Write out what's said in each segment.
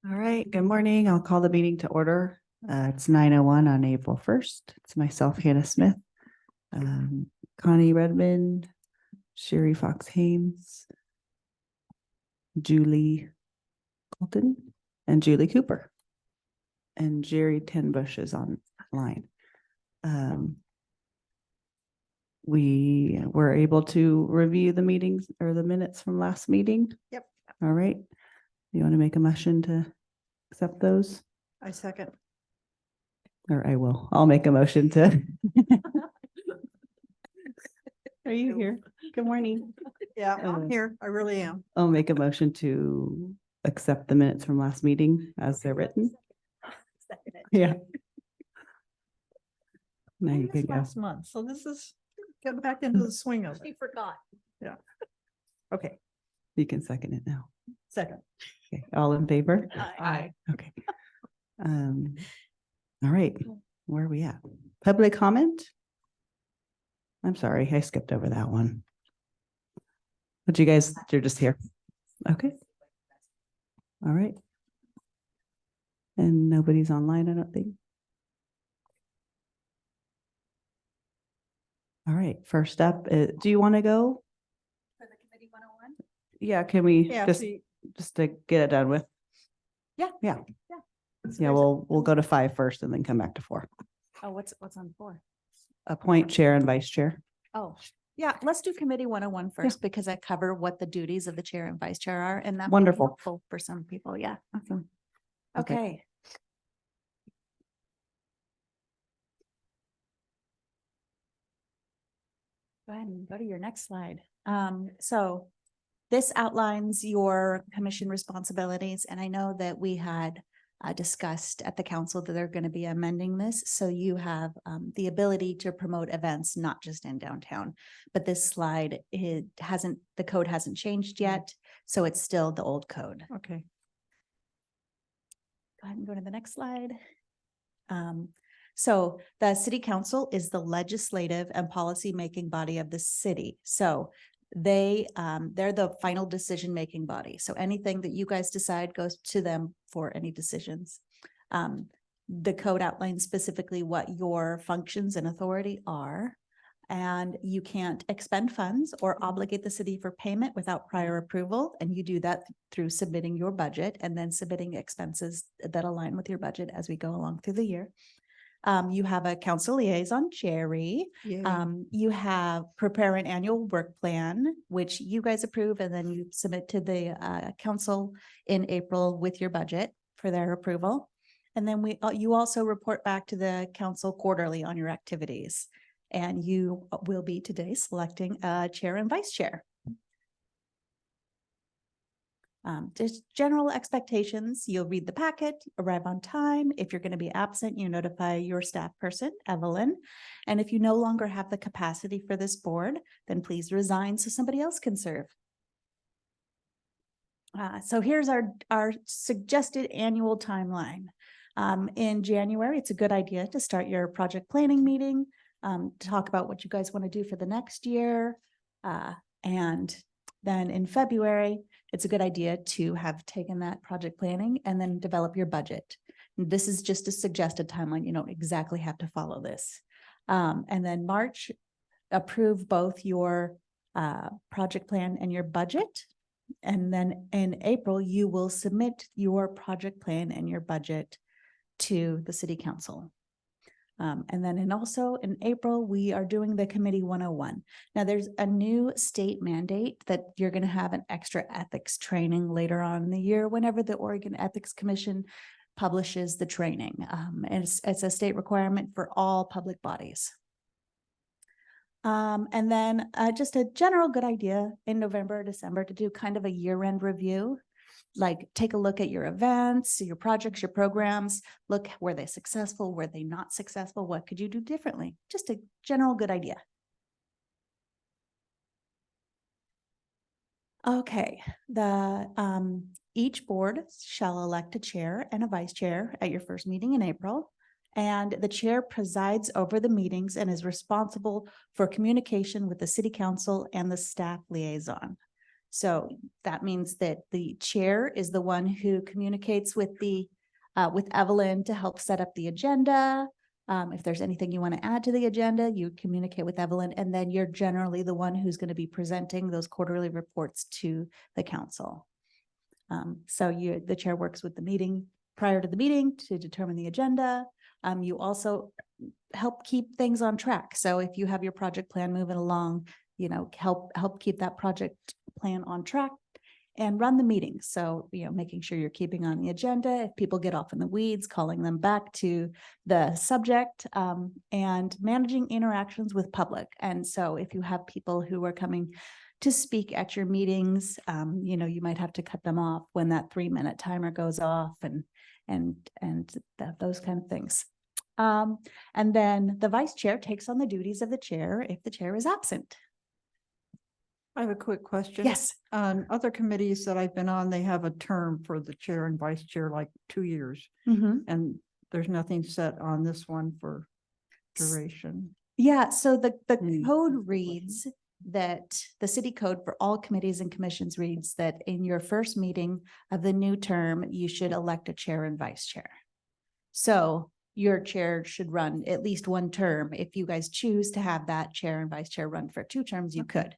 All right, good morning. I'll call the meeting to order. It's 9:01 on April 1st. It's myself, Hannah Smith, Connie Redmond, Sherry Fox Haynes, Julie Colton, and Julie Cooper. And Jerry Tenbush is online. We were able to review the meetings or the minutes from last meeting. Yep. All right. You want to make a motion to accept those? I second. Or I will. I'll make a motion to. Are you here? Good morning. Yeah, I'm here. I really am. I'll make a motion to accept the minutes from last meeting as they're written. Yeah. Now you can go. Last month, so this is getting back into the swing of She it. forgot. Okay, You can second it now. second. Okay. All in favor? Aye. Okay. All right. Where are we at? Public comment? I'm sorry, I skipped over that one. But you guys, you're just here. Okay. All right. And nobody's online, I don't think. All right, first up, do you want to go? For the committee 101? Yeah, can we Yeah, just to get it done with? Yeah. Yeah. Yeah. Yeah, we'll go to 5 first and then come back to 4. Oh, what's on 4? Appoint chair and vice chair. Oh, yeah, let's do committee 101 first because I cover what the duties of the chair and vice chair are, and that might be Wonderful. helpful for some people. Yeah. Awesome. Okay. Go ahead and go to your next slide. So this outlines your commission responsibilities, and I know that we had discussed at the council that they're going to be amending this, so you have the ability to promote events, not just in downtown. But this slide, the code hasn't changed yet, so it's still the old code. Okay. Go ahead and go to the next slide. So the city council is the legislative and policy-making body of the city. So they're the final decision-making body. So anything that you guys decide goes to them for any decisions. The code outlines specifically what your functions and authority are. And you can't expend funds or obligate the city for payment without prior approval. And you do that through submitting your budget and then submitting expenses that align with your budget as we go along through the year. You have a council liaison, Jerry. Yeah. You have prepare an annual work plan, which you guys approve, and then you submit to the council in April with your budget for their approval. And then you also report back to the council quarterly on your activities. And you will be today selecting a chair and vice chair. Just general expectations. You'll read the packet, arrive on time. If you're going to be absent, you notify your staff person, Evelyn. And if you no longer have the capacity for this board, then please resign so somebody else can serve. So here's our suggested annual timeline. In January, it's a good idea to start your project planning meeting, talk about what you guys want to do for the next year. And then in February, it's a good idea to have taken that project planning and then develop your budget. This is just a suggested timeline. You don't exactly have to follow this. And then March, approve both your project plan and your budget. And then in April, you will submit your project plan and your budget to the city council. And then also in April, we are doing the committee 101. Now there's a new state mandate that you're going to have an extra ethics training later on in the year whenever the Oregon Ethics Commission publishes the training. And it's a state requirement for all public bodies. And then just a general good idea in November or December to do kind of a year-end review. Like take a look at your events, your projects, your programs, look, were they successful? Were they not successful? What could you do differently? Just a general good idea. Okay, each board shall elect a chair and a vice chair at your first meeting in April. And the chair presides over the meetings and is responsible for communication with the city council and the staff liaison. So that means that the chair is the one who communicates with with Evelyn to help set up the agenda. If there's anything you want to add to the agenda, you communicate with Evelyn, and then you're generally the one who's going to be presenting those quarterly reports to the council. So the chair works with the meeting prior to the meeting to determine the agenda. You also help keep things on track. So if you have your project plan moving along, help keep that project plan on track and run the meetings. So, making sure you're keeping on the agenda. If people get off in the weeds, calling them back to the subject, and managing interactions with public. And so if you have people who are coming to speak at your meetings, you might have to cut them off when that 3-minute timer goes off and those kind of things. And then the vice chair takes on the duties of the chair if the chair is absent. I have a quick question. Yes. On other committees that I've been on, they have a term for the chair and vice chair, like 2 years. Mhm. And there's nothing set on this one for duration. Yeah, so the Hmm. code reads that the city code for all committees and commissions reads that in your first meeting of the new term, you should elect a chair and vice chair. So your chair should run at least one term. If you guys choose to have that chair and vice chair run for 2 terms, you could.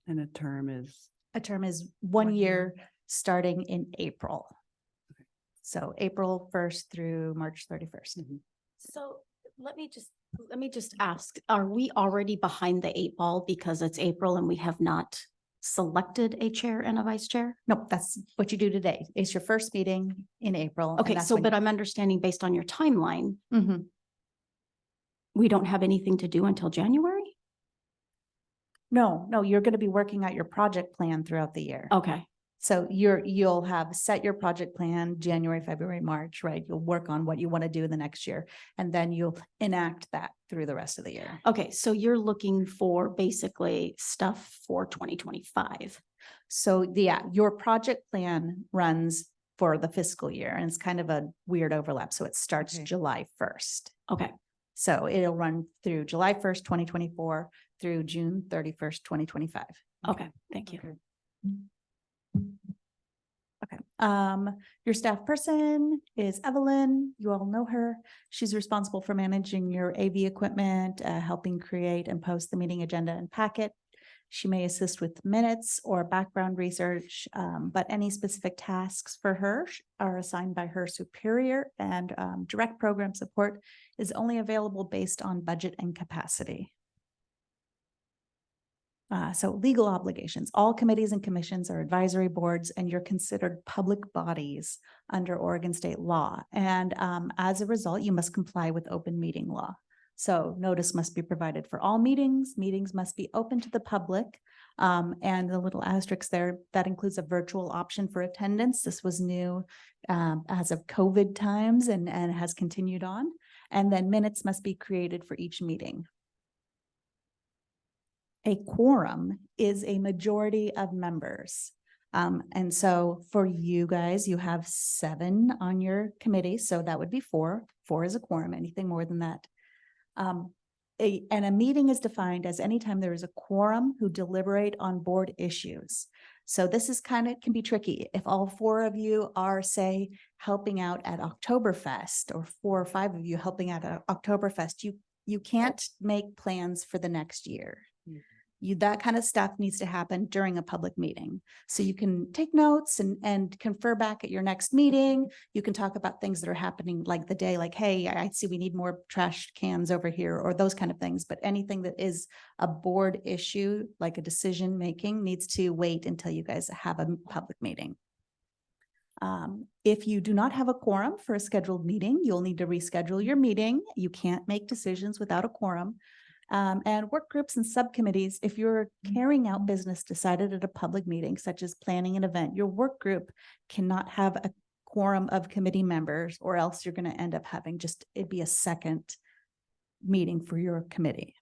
And a term is, A term is 1 1 year starting in April. So April 1st through March 31st. So let me just ask, are we already behind the 8 ball because it's April and we have not selected a chair and a vice chair? Nope, that's what you do today. It's your first meeting in April. and Okay, that's so when but I'm understanding based on your timeline, Mhm. we don't have anything to do until January? No, you're going to be working out your project plan throughout the year. Okay, So you'll have set your project plan January, February, March, right? You'll work on what you want to do in the next year, and then you'll enact that through the rest of the year. okay, so you're looking for basically stuff for 2025. So your project plan runs for the fiscal year, and it's kind of a weird overlap. So it starts Okay. July 1st. Okay, So it'll run through July 1st, 2024 through June 31st, 2025. okay, thank you. Okay. Your staff person is Evelyn. You all know her. She's responsible for managing your AV equipment, helping create and post the meeting agenda and packet. She may assist with minutes or background research, but any specific tasks for her are assigned by her superior, and direct program support is only available based on budget and capacity. So legal obligations, all committees and commissions are advisory boards, and you're considered public bodies under Oregon state law. And as a result, you must comply with open meeting law. So notice must be provided for all meetings. Meetings must be open to the public. And the little asterisk there, that includes a virtual option for attendance. This was new as of COVID times and has continued on. And then minutes must be created for each meeting. A quorum is a majority of members. And so for you guys, you have 7 on your committee, so that would be 4. 4 is a quorum, anything more than that. And a meeting is defined as anytime there is a quorum who deliberate on board issues. So this is can be tricky. If all 4 of you are, say, helping out at Oktoberfest, or 4 or 5 of you helping out at Oktoberfest, you can't make plans for the next year. That kind of stuff needs to happen during a public meeting. So you can take notes and confer back at your next meeting. You can talk about things that are happening like the day, like, hey, I see we need more trash cans over here, or those kind of things. But anything that is a board issue, like a decision making, needs to wait until you guys have a public meeting. If you do not have a quorum for a scheduled meeting, you'll need to reschedule your meeting. You can't make decisions without a quorum. And work groups and subcommittees, if you're carrying out business decided at a public meeting, such as planning an event, your work group cannot have a quorum of committee members, or else you're going to end up having it'd be a second meeting for your committee.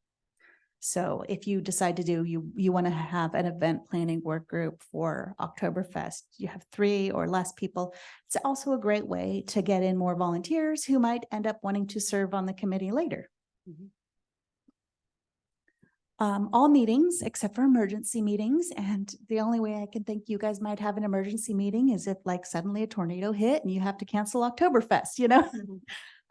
So if you decide to you want to have an event planning work group for Oktoberfest, you have 3 or less people. It's also a great way to get in more volunteers who might end up wanting to serve on the committee later. All meetings except for emergency meetings. And the only way I can think you guys might have an emergency meeting is if like suddenly a tornado hit and you have to cancel Oktoberfest, you know?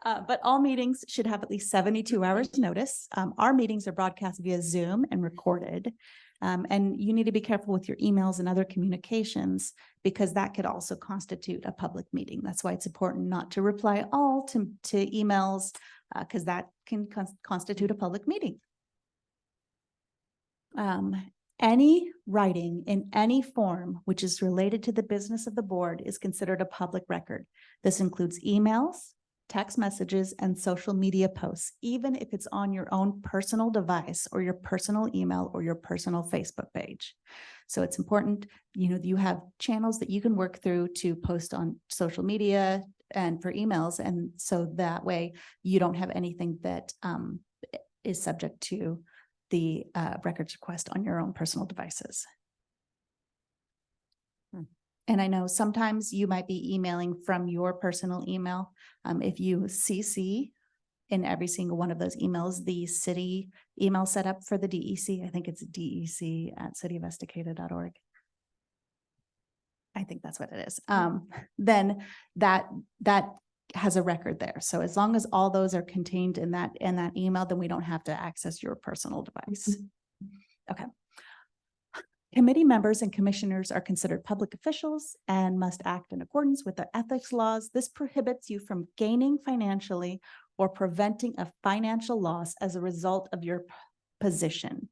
But all meetings should have at least 72 hours notice. Our meetings are broadcast via Zoom and recorded. And you need to be careful with your emails and other communications because that could also constitute a public meeting. That's why it's important not to reply all to emails because that can constitute a public meeting. Any writing in any form which is related to the business of the board is considered a public record. This includes emails, text messages, and social media posts, even if it's on your own personal device or your personal email or your personal Facebook page. So it's important, you know, you have channels that you can work through to post on social media and for emails. And so that way you don't have anything that is subject to the records request on your own personal devices. And I know sometimes you might be emailing from your personal email. If you CC in every single one of those emails, the city email setup for the DEC, I think it's dec@cityofestacada.org. I think that's what it is. Then that has a record there. So as long as all those are contained in that email, then we don't have to access your personal device. Okay. Committee members and commissioners are considered public officials and must act in accordance with the ethics laws. This prohibits you from gaining financially or preventing a financial loss as a result of your position.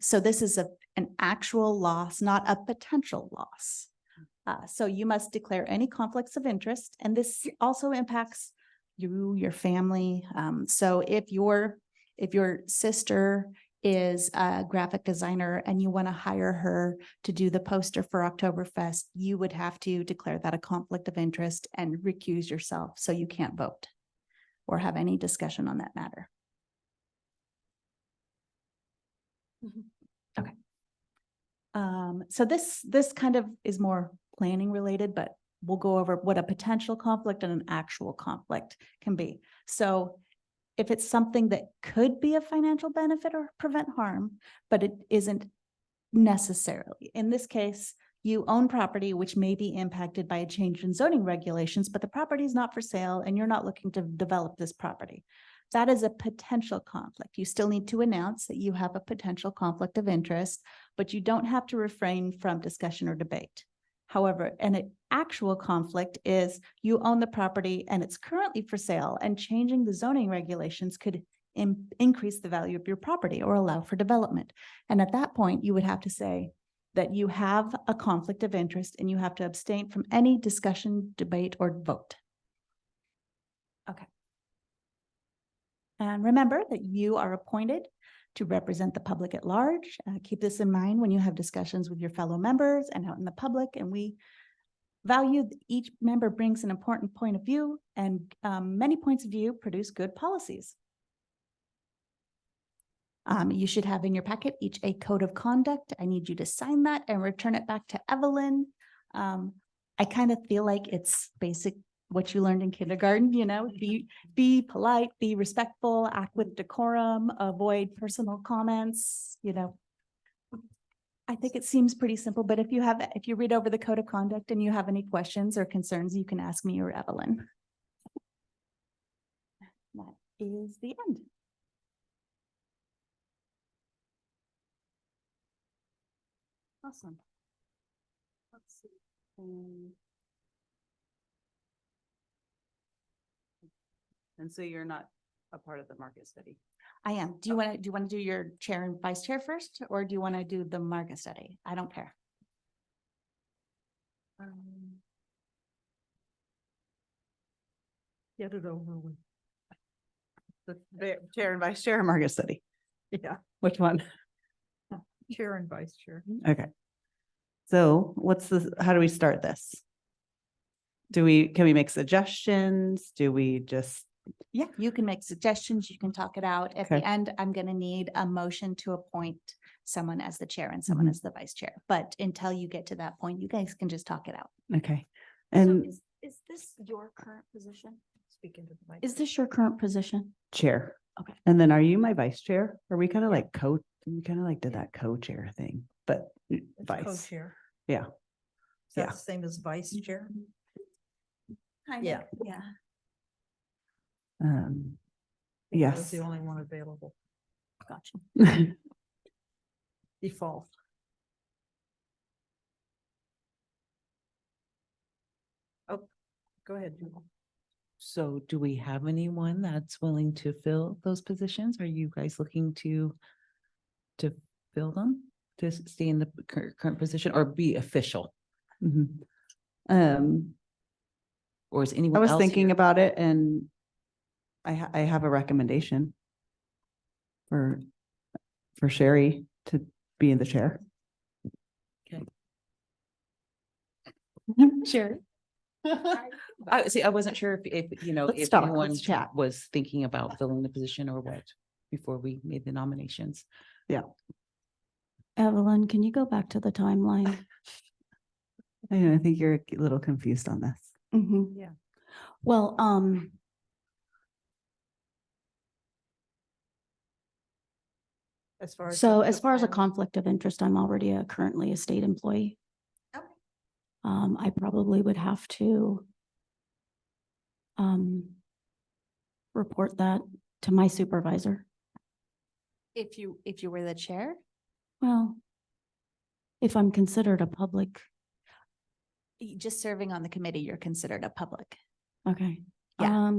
So this is an actual loss, not a potential loss. So you must declare any conflicts of interest, and this also impacts you, your family. So if your sister is a graphic designer and you want to hire her to do the poster for Oktoberfest, you would have to declare that a conflict of interest and recuse yourself so you can't vote or have any discussion on that matter. Okay. So this kind of is more planning related, but we'll go over what a potential conflict and an actual conflict can be. So if it's something that could be a financial benefit or prevent harm, but it isn't necessarily. In this case, you own property which may be impacted by a change in zoning regulations, but the property is not for sale and you're not looking to develop this property. That is a potential conflict. You still need to announce that you have a potential conflict of interest, but you don't have to refrain from discussion or debate. However, an actual conflict is you own the property and it's currently for sale, and changing the zoning regulations could increase the value of your property or allow for development. And at that point, you would have to say that you have a conflict of interest and you have to abstain from any discussion, debate, or vote. Okay. And remember that you are appointed to represent the public at large. Keep this in mind when you have discussions with your fellow members and out in the public. And we value that each member brings an important point of view, and many points of view produce good policies. You should have in your packet each a code of conduct. I need you to sign that and return it back to Evelyn. I kind of feel like it's basic what you learned in kindergarten, you know, be polite, be respectful, act with decorum, avoid personal comments, you know. I think it seems pretty simple, but if you read over the code of conduct and you have any questions or concerns, you can ask me or Evelyn. That is the end. Awesome. Let's see. And so you're not a part of the market study? I am. Do you want to do your chair and vice chair first, or do you want to do the market study? I don't care. Get it over with. The chair and vice chair market study. Yeah, Which one? chair and vice chair. Okay. So how do we start this? Can we make suggestions? Do we just? Yeah, you can make suggestions. You can talk it out. At Okay. the end, I'm going to need a motion to appoint someone as the chair and someone as the vice chair. But until you get to that point, you guys can just talk it out. Okay. So And is this your current position? Speak into the mic. Is this your current position? chair. Okay. And then are you my vice chair? Or we kind of like we kind of like did that co-chair thing, but It's vice. co-chair. Yeah. Is that Yeah. the same as vice chair? Kind Yeah. Yeah. I was Yes. the only one available. Gotcha. Default. Oh, go ahead. Jewel. So do we have anyone that's willing to fill those positions? Are you guys looking to fill them? To stay in the current position or be official? Mhm. Um, Or is I anyone was else thinking here? about it and I have a recommendation for Sherry to be in the chair. Sure. I wasn't sure if, you know, Let's if talk, anyone let's chat. was thinking about filling the position or what before we made the nominations. Evelyn, can you go back to the timeline? I think you're a little confused on this. Mhm. Yeah. Well, As far as. so the as far as a plan- conflict of interest, I'm already currently a state employee. Okay. I probably would have to report that to my supervisor. If you were the chair? Well, if I'm considered a public, Just serving on the committee, you're considered a public. okay. Yeah.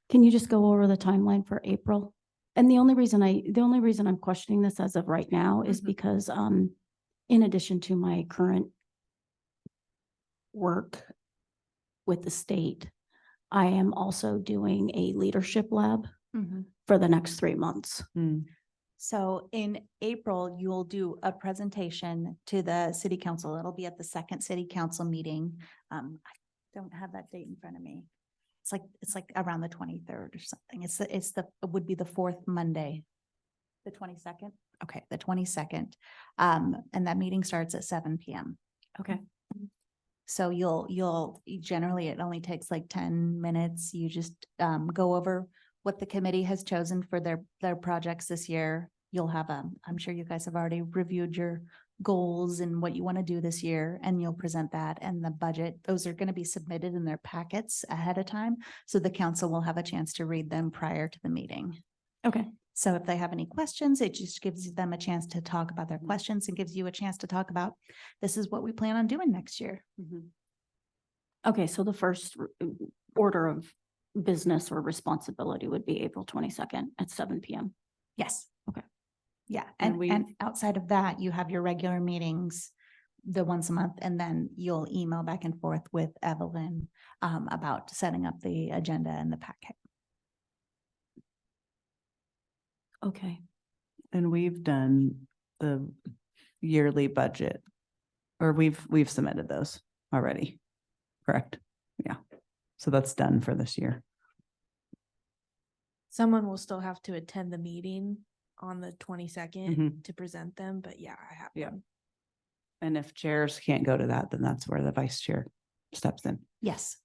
Can you just go over the timeline for April? And the only reason I'm questioning this as of right now is Mhm. because, in addition to my current work with the state, I am also doing a leadership lab for the next 3 months. So in April, you'll do a presentation to the city council. It'll be at the second city council meeting. I don't have that date in front of me. It's like around the 23rd or something. It would be the fourth Monday. The 22nd? Okay, the 22nd. And that meeting starts at 7 PM. Okay. So generally, it only takes like 10 minutes. You just go over what the committee has chosen for their projects this year. You'll have I'm sure you guys have already reviewed your goals and what you want to do this year, and you'll present that and the budget. Those are going to be submitted in their packets ahead of time. So the council will have a chance to read them prior to the meeting. Okay. So if they have any questions, it just gives them a chance to talk about their questions and gives you a chance to talk about, this is what we plan on doing next year. Okay, so the first order of business or responsibility would be April 22nd at 7 PM. Yes. Okay. Yeah, And and outside of that, you have your regular meetings, the once a month, and then you'll email back and forth with Evelyn about setting up the agenda and the packet. Okay. And we've done the yearly budget, or we've submitted those already, correct? Yeah. So that's done for this year. Someone will still have to attend the meeting on the 22nd Mhm. to present them, but yeah, I have Yeah. one. And if chairs can't go to that, then that's where the vice chair steps in. Yes.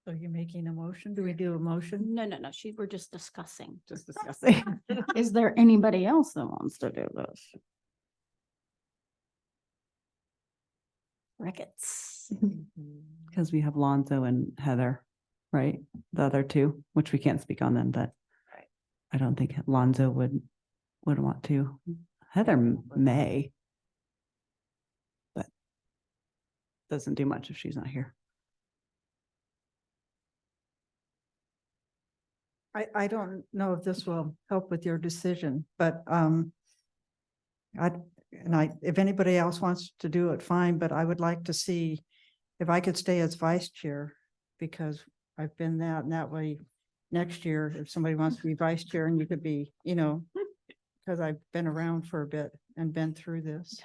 So you're making a motion? Do we do a motion? No, we're just discussing. Just discussing. Is there anybody else that wants to do this? Ricketts. Because we have Lonzo and Heather, right? The other two, which we can't speak on them, but I don't think Lonzo would want to. Heather may, but doesn't do much if she's not here. I don't know if this will help with your decision, but if anybody else wants to do it, fine, but I would like to see if I could stay as vice chair, because I've been that, and that way next year, if somebody wants to be vice chair, and you could be, because I've been around for a bit and been through this.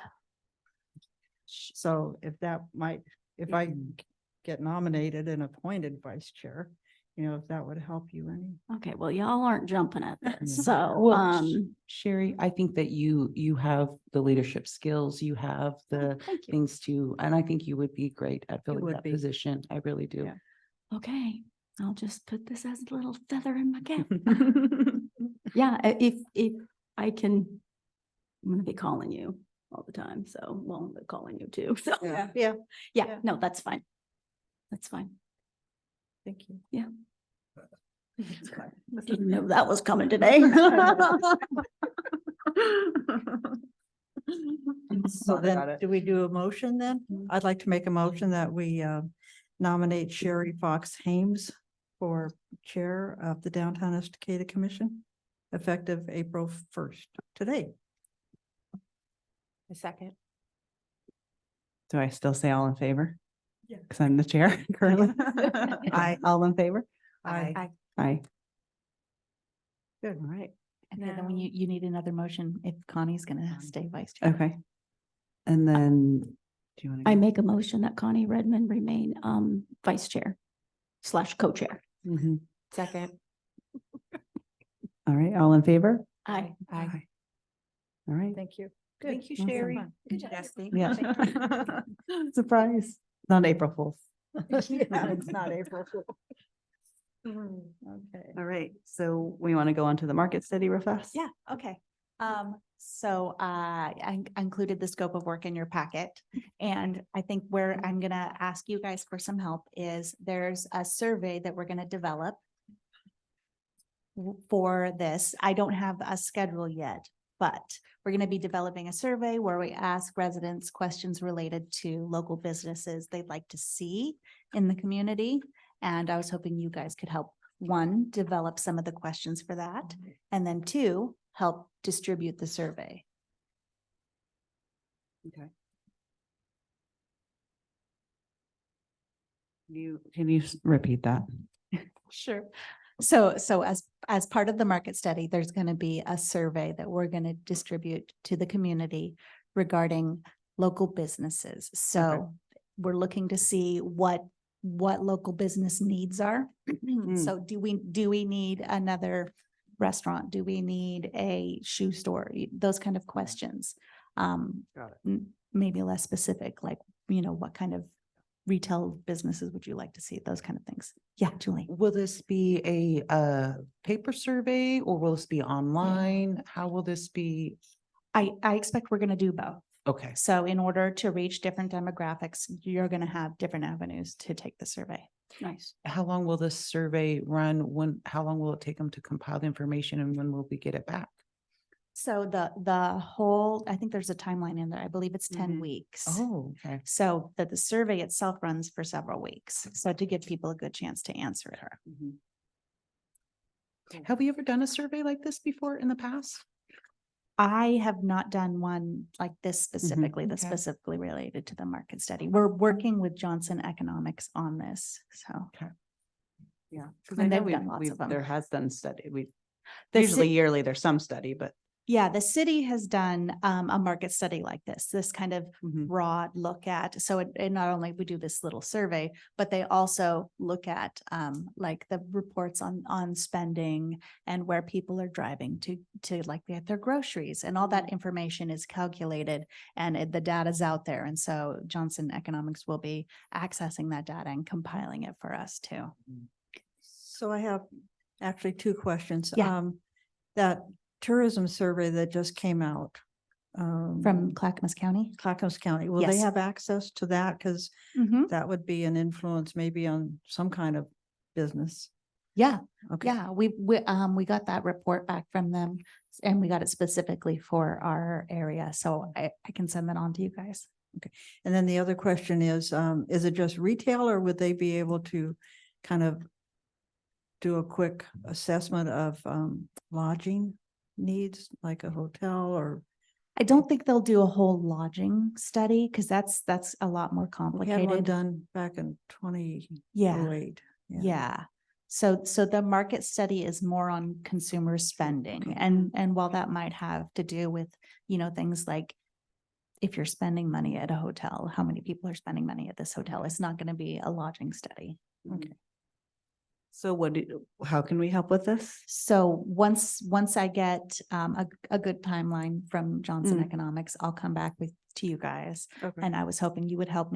So if I get nominated and appointed vice chair, you know, if that would help you any. Okay, well, y'all aren't jumping at this, Yeah. so, Well, Sherry, I think that you have the leadership skills, you have the thank you. things to, and I think you would be great at filling would that be. position. I really do. Yeah. Okay, I'll just put this as a little feather in my cap. Yeah, if I can, I'm gonna be calling you all the time, so, well, I'm gonna be calling you too, so. Yeah. Yeah, Yeah. no, that's fine. That's fine. Thank you. Yeah. Didn't know that was coming today. So then, do we do a motion then? I'd like to make a motion that we nominate Sherry Fox Hames for Chair of the Downtown Estacada Commission, effective April 1st, today. A second. Do I still say all in favor? Yeah. Because I'm the chair currently. Aye, all in favor? Aye. Aye. Good. All right, Okay, then when you need another motion if Connie's gonna stay vice chair. okay. And then, do you want to? I make a motion that Connie Redmond remain vice chair / co-chair. Second. All right, all in favor? Aye. Aye. All right. Thank you. Thank you, Awesome. Sherry. Good job. Yeah. Surprise. Not April Fool's. Yeah, it's not April. Okay. All right, so we want to go on to the market study real fast? Yeah, okay. So I included the scope of work in your packet. And I think where I'm gonna ask you guys for some help is there's a survey that we're gonna develop for this. I don't have a schedule yet, but we're gonna be developing a survey where we ask residents questions related to local businesses they'd like to see in the community. And I was hoping you guys could help, one, develop some of the questions for that, and then two, help distribute the survey. Okay. Can you repeat that? Sure. So as part of the market study, there's going to be a survey that we're going to distribute to the community regarding local businesses. So we're looking to see what local business needs are. So do we need another restaurant? Do we need a shoe store? Those kind of questions. Got Maybe less specific, like, what kind of retail businesses would you like to see? Those kind of things. Yeah, Julie. Will this be a paper survey or will this be online? How will this be? I expect we're going to do both. Okay, So in order to reach different demographics, you're going to have different avenues to take the survey. Nice. how long will this survey run? How long will it take them to compile the information and when will we get it back? So the whole, I think there's a timeline in there. I believe it's 10 Mhm. weeks. Oh, okay. So that the survey itself runs for several weeks. So to give people a good chance to answer it. Have we ever done a survey like this before in the past? I have not done one like this specifically, that's Okay. specifically related to the market study. We're working with Johnson Economics on this, so. Yeah. And they've done lots of them. There has done study. The Usually ci- yearly, there's some study, but. Yeah, the city has done a market study like this kind of Mhm. broad look at. So it not only we do this little survey, but they also look at like the reports on spending and where people are driving to like get their groceries, and all that information is calculated and the data's out there. And so Johnson Economics will be accessing that data and compiling it for us too. So I have actually two questions. Yeah. That tourism survey that just came out. From Clackamas County. Clackamas County, will they Yes. have access to that? Because Mhm. that would be an influence maybe on some kind of business. Yeah. Okay. Yeah, we got that report back from them and we got it specifically for our area. So I can send that on to you guys. And then the other question is it just retail or would they be able to kind of do a quick assessment of lodging needs, like a hotel or? I don't think they'll do a whole lodging study because that's a lot more We had one complicated. done back in 2008. Yeah, yeah. So the market study is more on consumer spending. And while that might have to do with, things like if you're spending money at a hotel, how many people are spending money at this hotel? It's not going to be a lodging study. Okay. So how can we help with this? So once I get a good timeline from Johnson Mm. Economics, I'll come back to you guys. Okay. And I was hoping you would help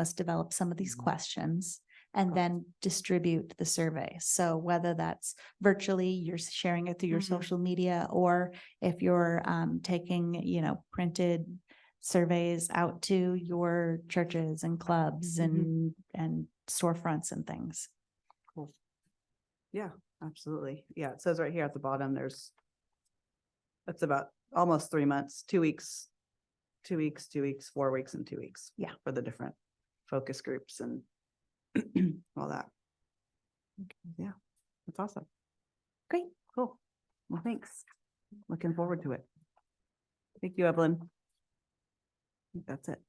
us develop some of these questions and then distribute the survey. So whether that's virtually, you're sharing it through your Mhm. social media, or if you're taking, printed surveys out to your churches and clubs and storefronts and things. Cool. Yeah, absolutely. Yeah, it says right here at the bottom, it's about almost 3 months, 2 weeks, 2 weeks, 2 weeks, 4 weeks, and 2 weeks. Yeah. For the different focus groups and all that. Yeah, that's awesome. Great. Cool. Well, thanks. Looking forward to it. Thank you, Evelyn. I think that's it.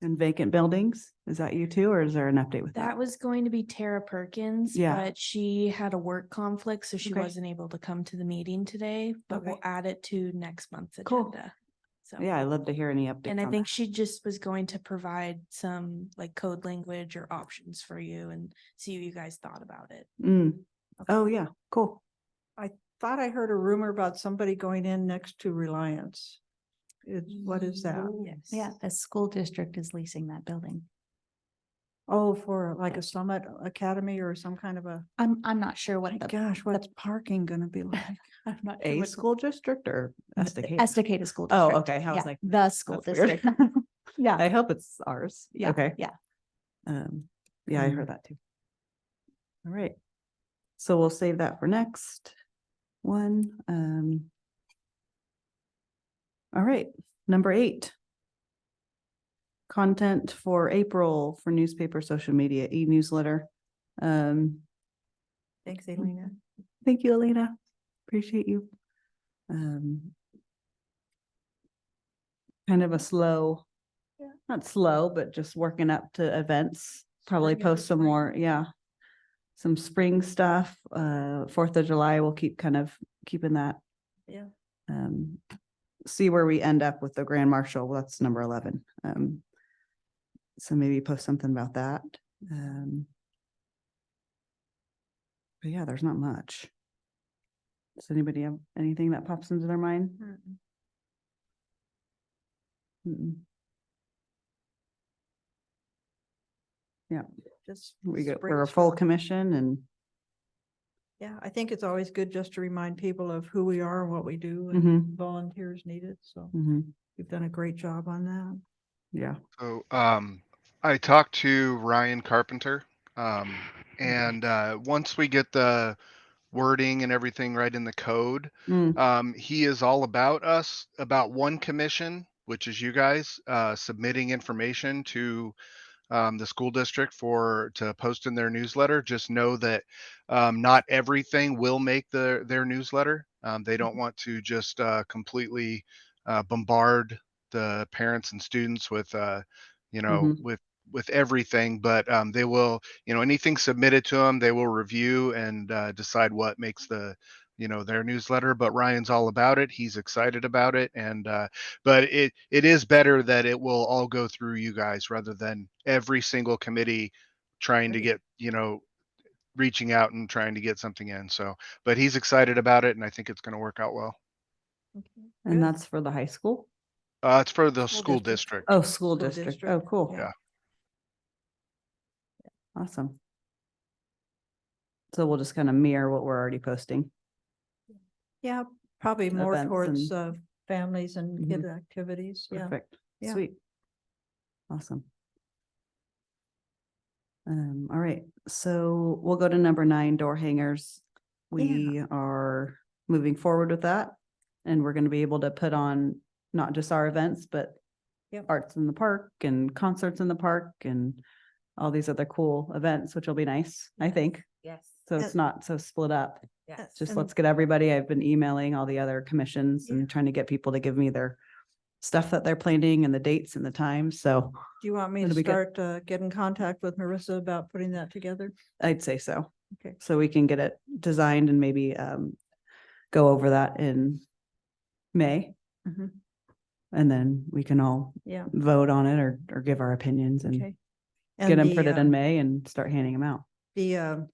And vacant buildings, is that you too, or is there an update with That that? was going to be Tara Perkins, Yeah. but she had a work conflict, so she Okay. wasn't able to come to the meeting today, but we'll Okay. add it to next month's Cool. agenda. So. Yeah, I'd love to hear any updates. And I on think that. she just was going to provide some like code language or options for you and see what you guys thought about it. Oh, yeah, cool. Thought I heard a rumor about somebody going in next to Reliance. What is that? Yes. Yeah, the school district is leasing that building. Oh, for like a Summit Academy or some kind of a, I'm not sure what my the, gosh, what's parking gonna be like? I'm not sure A what school district or Estacada? Estacada School Oh, District. okay. I was Yeah, like, the school that's weird. district. Yeah, I hope it's ours. yeah, Okay. yeah. Yeah, I heard that too. All right. So we'll save that for next one. All right, number 8. Content for April for newspaper, social media, e-newsletter. Thanks, Elena. Thank you, Alina. Appreciate you. Kind of a slow, not slow, but just working up to events. Probably Spring into post some spring. more, yeah. Some spring stuff. 4th of July, we'll keep kind of keeping that. Yeah. See where we end up with the Grand Marshal. Well, that's number 11. So maybe post something about that. But yeah, there's not much. Does anybody have anything that pops into their mind? Mm-mm. Yeah, Just we're a spring full strong. commission and Yeah, I think it's always good just to remind people of who we are and what we do and Mhm. volunteers needed. So Mhm. you've done a great job on that. Yeah. So I talked to Ryan Carpenter, and once we get the wording and everything right in the code, he is all about one commission, which is you guys submitting information to the school district to post in their newsletter. Just know that not everything will make their newsletter. They don't want to just completely bombard the parents and students with Mhm. with everything, but they will, anything submitted to them, they will review and decide what makes their newsletter. But Ryan's all about it. He's excited about it, and but it is better that it will all go through you guys rather than every single committee trying to get, reaching out and trying to get something in. So, but he's excited about it, and I think it's going to work out well. And Good. that's for the high school? It's for the School school district. district. Oh, school School district. district. Oh, cool. Yeah. Awesome. So we'll just kind of mirror what we're already posting. Yeah, probably more Events towards and- families and kid activities. Yeah. Perfect. Yeah. Sweet. Awesome. All right, so we'll go to number 9, door hangers. We are moving forward with that. And we're going to be able to put on not just our events, but Yep. arts in the park and concerts in the park and all these other cool events, which will be nice, I think. Yes. So it's not so split up. Yes. Just And- let's get everybody. I've been emailing all the other commissions Yeah. and trying to get people to give me their stuff that they're planning and the dates and the times. So Do you want me to It'll be good. start get in contact with Marissa about putting that together? I'd say so. Okay. So we can get it designed and maybe go over that in May. Mhm. And then we can all Yeah. vote on it or give our opinions and Okay. get And them the, printed in May and start handing them out. the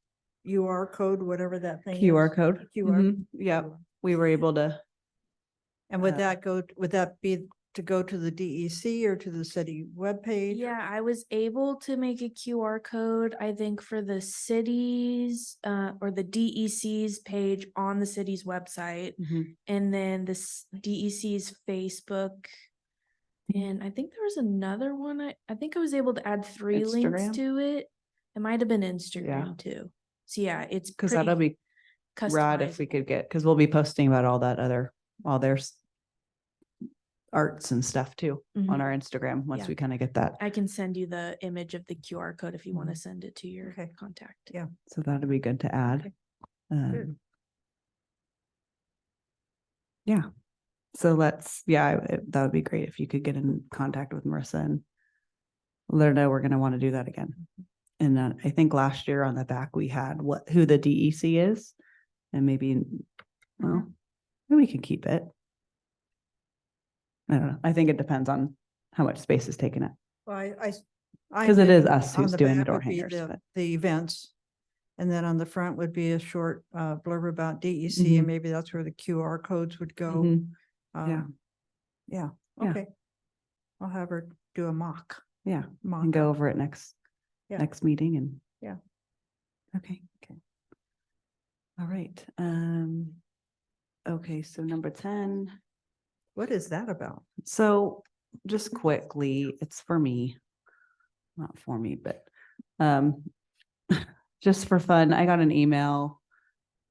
UR code, whatever that thing is. QR code. QR. Yeah, we were able to, And would Uh, that go, would that be to go to the DEC or to the city webpage? Yeah, I was able to make a QR code, I think, for the cities, or the DEC's page on the city's website. And then this DEC's Facebook. And I think there was another one. I think I was able to add 3 links Instagram? to it. It might have been Instagram too. So yeah, it's because that'll pretty be rad if we customizable. could get, because we'll be posting about all that other, all their arts and stuff too on Mhm. our Instagram, once Yeah. we kind of get that. I can send you the image of the QR code if you want to send it to your Okay. contact. Yeah. So that'll be good to add. Okay. Um, Yeah. So let's, that would be great if you could get in contact with Marissa and let her know we're gonna want to do that again. And then I think last year on the back, we had who the DEC is, and maybe, well, maybe we can keep it. I don't know. I think it depends on how much space is taken up. Well, I. 'Cause it is envision us on who's the doing the back door would be hangers, but- The events. And then on the front would be a short blurb about DEC, and maybe that's where the QR codes would go. Mhm. Yeah. Yeah, Yeah. okay. I'll have her do a mock. Yeah, Mock and go up. over it next Yeah. meeting and. Yeah. Okay. All right, okay, so number 10, What is that about? so just quickly, it's for me. Not for me, but, just for fun, I got an email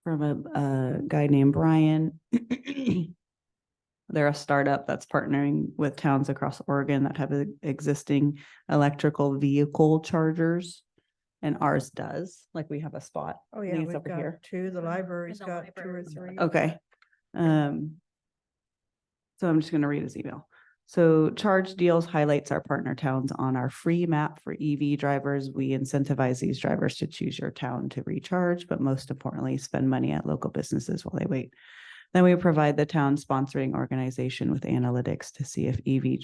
from a guy named Brian. They're a startup that's partnering with towns across Oregon that have existing electrical vehicle chargers. And ours does, like we have a spot. Oh, I yeah, think it's we've over got here. 2, the library's the got 2 or library. 3. Okay. So I'm just gonna read his email. So Charge Deals highlights our partner towns on our free map for EV drivers. We incentivize these drivers to choose your town to recharge, but most importantly, spend money at local businesses while they wait. Then we provide the town sponsoring organization with analytics to see if EV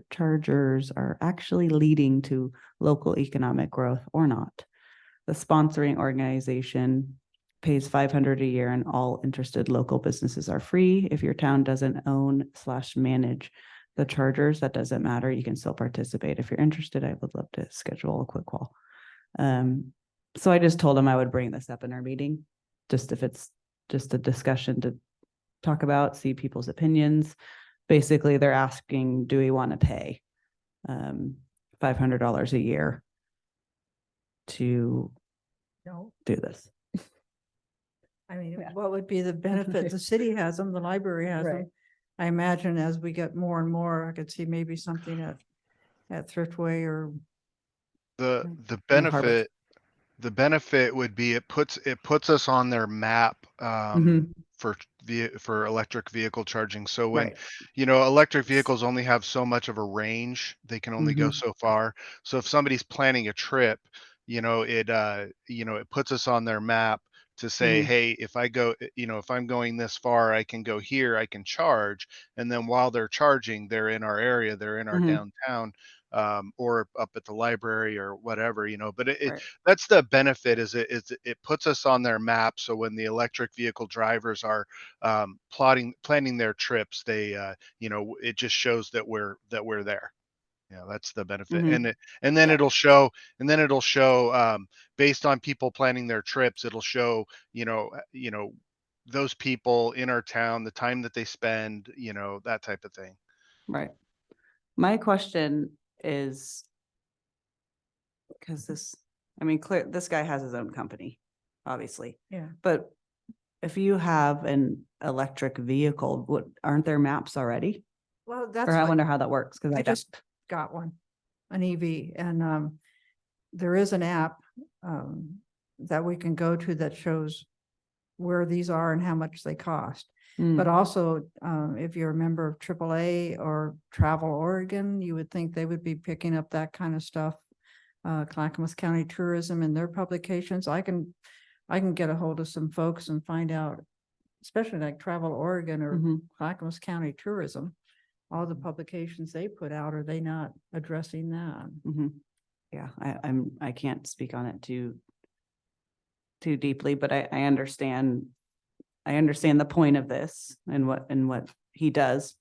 chargers are actually leading to local economic growth or not. The sponsoring organization pays $500 a year and all interested local businesses are free. If your town doesn't own/manage the chargers, that doesn't matter. You can still participate. If you're interested, I would love to schedule a quick call. So I just told him I would bring this up in our meeting, just if it's just a discussion to talk about, see people's opinions. Basically, they're asking, do we want to pay $500 a year to No, do this? I mean, Yeah. what would be the benefit? The city has them, the library has Right. them. I imagine as we get more and more, I could see maybe something at Thriftway or. The In Harvard. benefit would be it puts us on their map Mhm. for electric vehicle charging. So when Right. electric vehicles only have so much of a range, they can only go Mhm. so far. So if somebody's planning a trip, it puts us on their map to say, Mhm. hey, if I go, if I'm going this far, I can go here, I can charge. And then while they're charging, they're in our area, they're in our Mhm. downtown, or up at the library or whatever, but Right. that's the benefit is it puts us on their map. So when the electric vehicle drivers are planning their trips, they it just shows that we're there. That's the benefit. Mhm. And then Yeah. it'll show based on people planning their trips, it'll show those people in our town, the time that they spend, that type of thing. Right. My question is, because this guy has his own company, obviously. Yeah. But if you have an electric vehicle, aren't there maps already? Well, that's. Or I like- wonder how that works, because I I just just, got one, an EV, and there is an app that we can go to that shows where these are and how much they cost. But also, if you're a member of AAA or Travel Oregon, you would think they would be picking up that kind of stuff. Clackamas County Tourism and their publications. I can get a hold of some folks and find out, especially like Travel Oregon or Mhm. Clackamas County Tourism, all the publications they put out, are they not addressing that? Mhm. Yeah, I can't speak on it too too deeply, but I understand. I understand the point of this and what he does,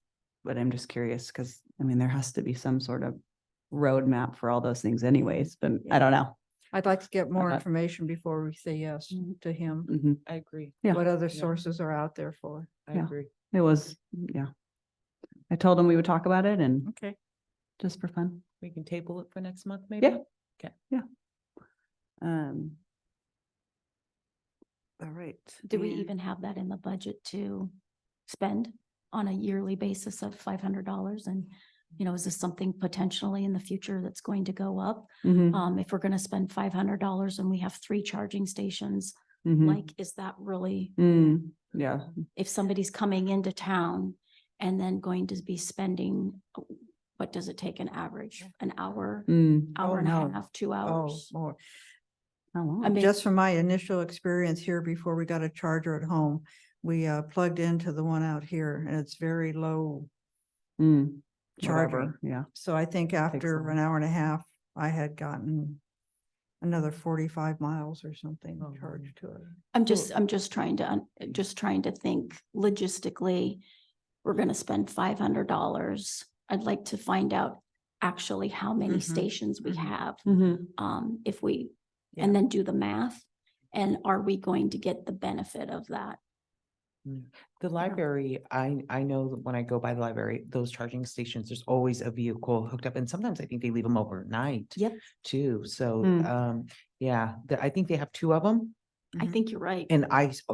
but I'm just curious because, I mean, there has to be some sort of roadmap for all those things anyways, but I don't know. I'd like to get more Uh, information before we say yes to him, Mhm. I agree. Yeah. what other Yeah. sources are out there for. I Yeah. agree. It was, yeah. I told him we would talk about it and Okay. just for fun. We can table it for next month, maybe? Yeah. Okay. Yeah. All right. Do we and- even have that in the budget to spend on a yearly basis of $500? And, you know, is this something potentially in the future that's going to go up? Mhm, If we're gonna spend $500 and we have 3 charging stations, mhm. like, is that really, Yeah, if somebody's coming into town and then going to be spending, what does it take an average? An hour, hour Oh, and a no. half, 2 Oh, hours? more. how long? I mean, Just from my initial experience here before we got a charger at home, we plugged into the one out here and it's very low Mm, charging. whatever, yeah. So I think after long. an hour and a half, I had gotten another 45 miles or something Oh, wow. charged to it. I'm just trying to, just trying to think logistically, we're gonna spend $500. I'd like to find out actually how many Mhm, stations we mhm. have. If we, Yeah. and then do the math. And are we going to get the benefit of that? The library, I know that when I go by the library, those charging stations, there's always a vehicle hooked up, and sometimes I think they leave them overnight Yep, too. So, Hmm. yeah, I think they have 2 of them, I Mhm. think you're right. and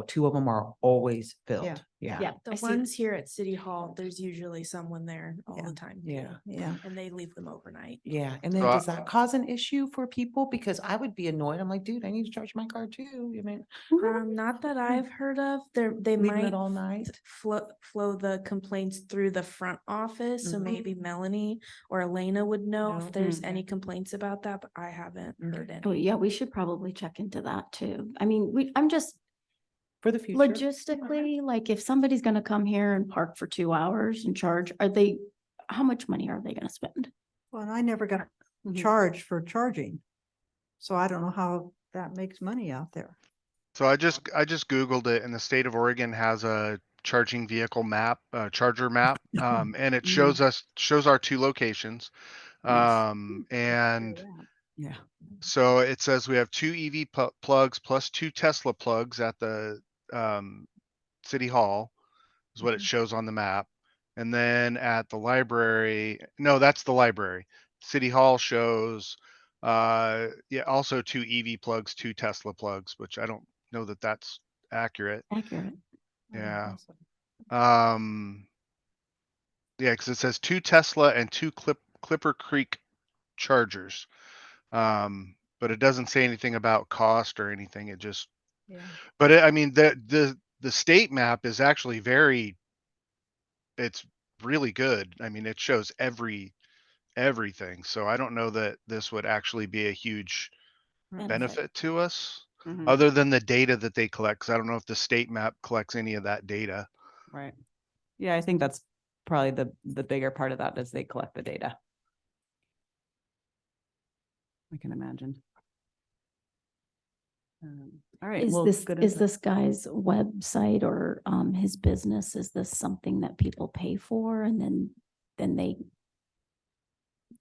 2 of them are always filled. Yeah, Yeah, The I see. ones here at City Hall, there's usually someone there all Yeah. the time. too, yeah, Yeah. And they leave them overnight. yeah. And then So I- does that cause an issue for people? Because I would be annoyed. I'm like, dude, I need to charge my car too. I mean, Not that I've heard of. They leaving might it all night. flow the complaints through the front office. So Mhm. maybe Melanie or Elena would know No. if there's Mm. any complaints about that, but I haven't heard any. Oh, yeah, we should probably check into that too. I mean, I'm just For the future. logistically, like if somebody's gonna come here and park for 2 hours and charge, how much money are they gonna spend? Well, and I never got Mhm. charged for charging. So I don't know how that makes money out there. So I just Googled it, and the state of Oregon has a charging vehicle map, charger map, and it shows our 2 locations. Nice. And Yeah. so it says we have 2 EV plugs plus 2 Tesla plugs at the city hall, is what it shows on the map. And then at the library, no, that's the library. City hall shows yeah, also 2 EV plugs, 2 Tesla plugs, which I don't know that that's accurate. Accurate. Yeah. Yeah, because it says 2 Tesla and 2 Clipper Creek chargers. But it doesn't say anything about cost or anything. It just, Yeah. but I mean, the state map is actually it's really good. I mean, it shows everything. So I don't know that this would actually be a huge benefit to us, Mhm. other than the data that they collect. Because I don't know if the state map collects any of that data. Right. Yeah, I think that's probably the bigger part of that is they collect the data. I can imagine. All right. Is well, this, good is input. this guy's website or his business, is this something that people pay for and then they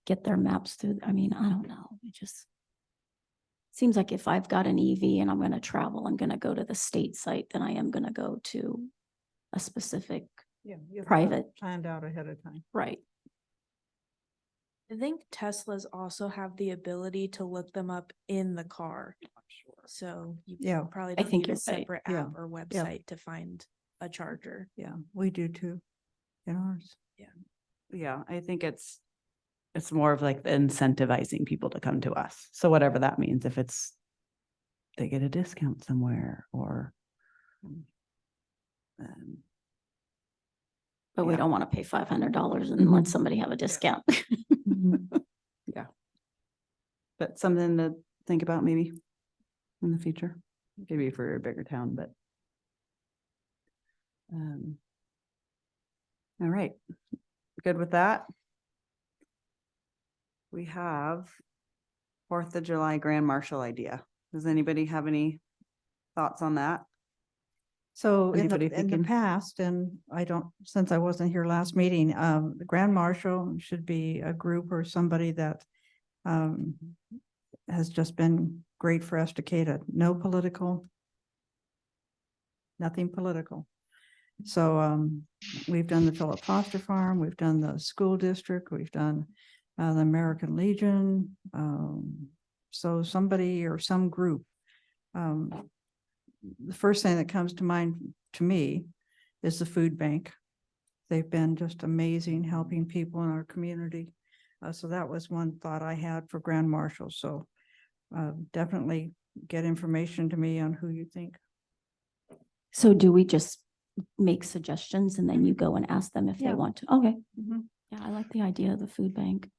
get their maps through? I mean, I don't know. It just seems like if I've got an EV and I'm gonna travel, I'm gonna go to the state site, then I am gonna go to a specific, Yeah. you have to Private. Planned out ahead of time. right? I think Teslas also have the ability to look them up in the car. So you Yeah. probably I don't think need a you're right. separate Yeah. app or website to find a charger. Yeah, we do too. In ours. Yeah, I think it's more of like the incentivizing people to come to us. So whatever that means, if it's they get a discount somewhere or But we Yeah. don't want to pay $500 and let Mhm. somebody have a discount. yeah. But something to think about maybe in the future, maybe for a bigger town, but all right. Good with that. We have 4th of July Grand Marshal idea. Does anybody have any thoughts on that? So Anybody in the thinking? past, and I don't, since I wasn't here last meeting, the Grand Marshal should be a group or somebody that has just been great for Estacada. No political, nothing political. So we've done the Philip Foster Farm, we've done the school district, we've done the American Legion. So somebody or some group. The first thing that comes to mind to me is the food bank. They've been just amazing helping people in our community. So that was one thought I had for Grand Marshal. So definitely get information to me on who you think. So do we just make suggestions and then you go and ask them if they Yeah. want to? Okay. Mhm. Yeah, I like the idea of the food bank.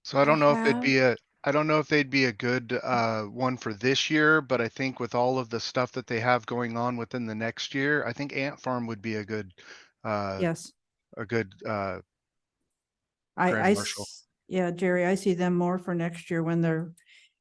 So I don't know if have- I don't know if they'd be a good one for this year, but I think with all of the stuff that they have going on within the next year, I think Ant Farm would be Yes. a good I Grand Marshal. yeah, Jerry, I see them more for next year when they're,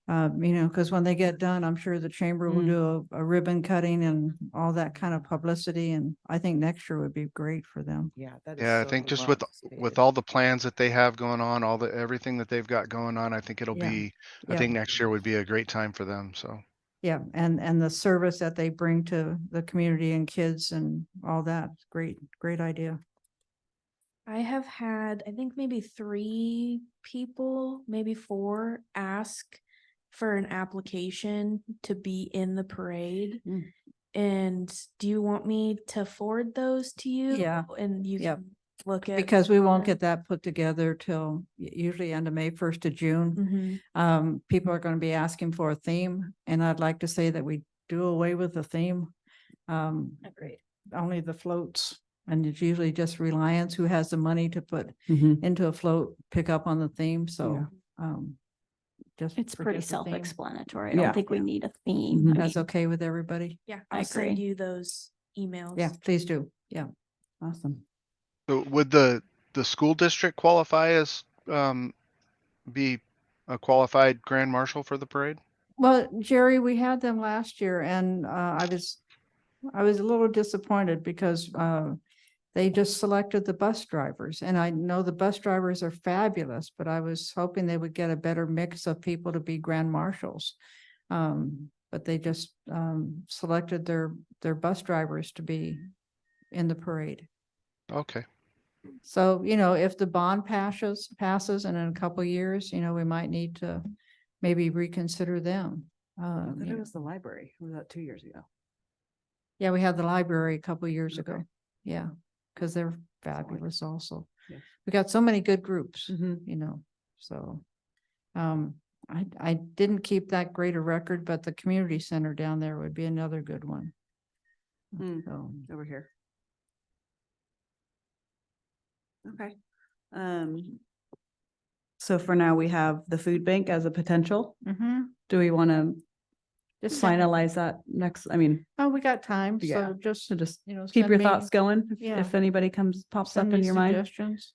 because when they get done, I'm sure the chamber will do a ribbon cutting and all that kind of publicity. And I think next year would be great for them. Yeah, that is Yeah, I so think just well with anticipated. all the plans that they have going on, all the everything that they've got going on, I think it'll Yeah. be I Yeah. think next year would be a great time for them. So Yeah, and the service that they bring to the community and kids and all that, great idea. I have had, I think maybe 3 people, maybe 4, ask for an application to be in the parade. Mm. And do you want me to forward those to you? Yeah. And you Yep. can look at. Because we won't get that put together till usually end of May, 1st of June. Mhm. People are going to be asking for a theme, and I'd like to say that we do away with the theme. Agreed. Only the floats, and it's usually just Reliance who has the money to put Mhm. into a float, pick up on the theme, so. Just. It's pretty forget the theme. self-explanatory. I Yeah. don't think we need a theme. Mhm. I That's mean, okay with everybody? Yeah, I I'll send agree. you those emails. Yeah, please do. Yeah. Awesome. so would the school district qualify as be a qualified Grand Marshal for the parade? Well, Jerry, we had them last year and I was a little disappointed because they just selected the bus drivers, and I know the bus drivers are fabulous, but I was hoping they would get a better mix of people to be grand marshals. But they just selected their bus drivers to be in the parade. Okay. So, if the bond passes and in a couple years, we might need to maybe reconsider them. I thought it was the library. Was that 2 years ago? Yeah, we had the library a couple years Okay. ago. Yeah, because they're fabulous also. Yeah. We got so many good groups, Mhm. so. I didn't keep that great a record, but the community center down there would be another good one. Mm. So, Over here. Okay. So for now, we have the food bank as a potential. Do we want to just send- finalize that next? I mean, Oh, we got time, Yeah. so just, so just keep keep your thoughts going. Yeah. If anybody pops send up me in your mind, suggestions.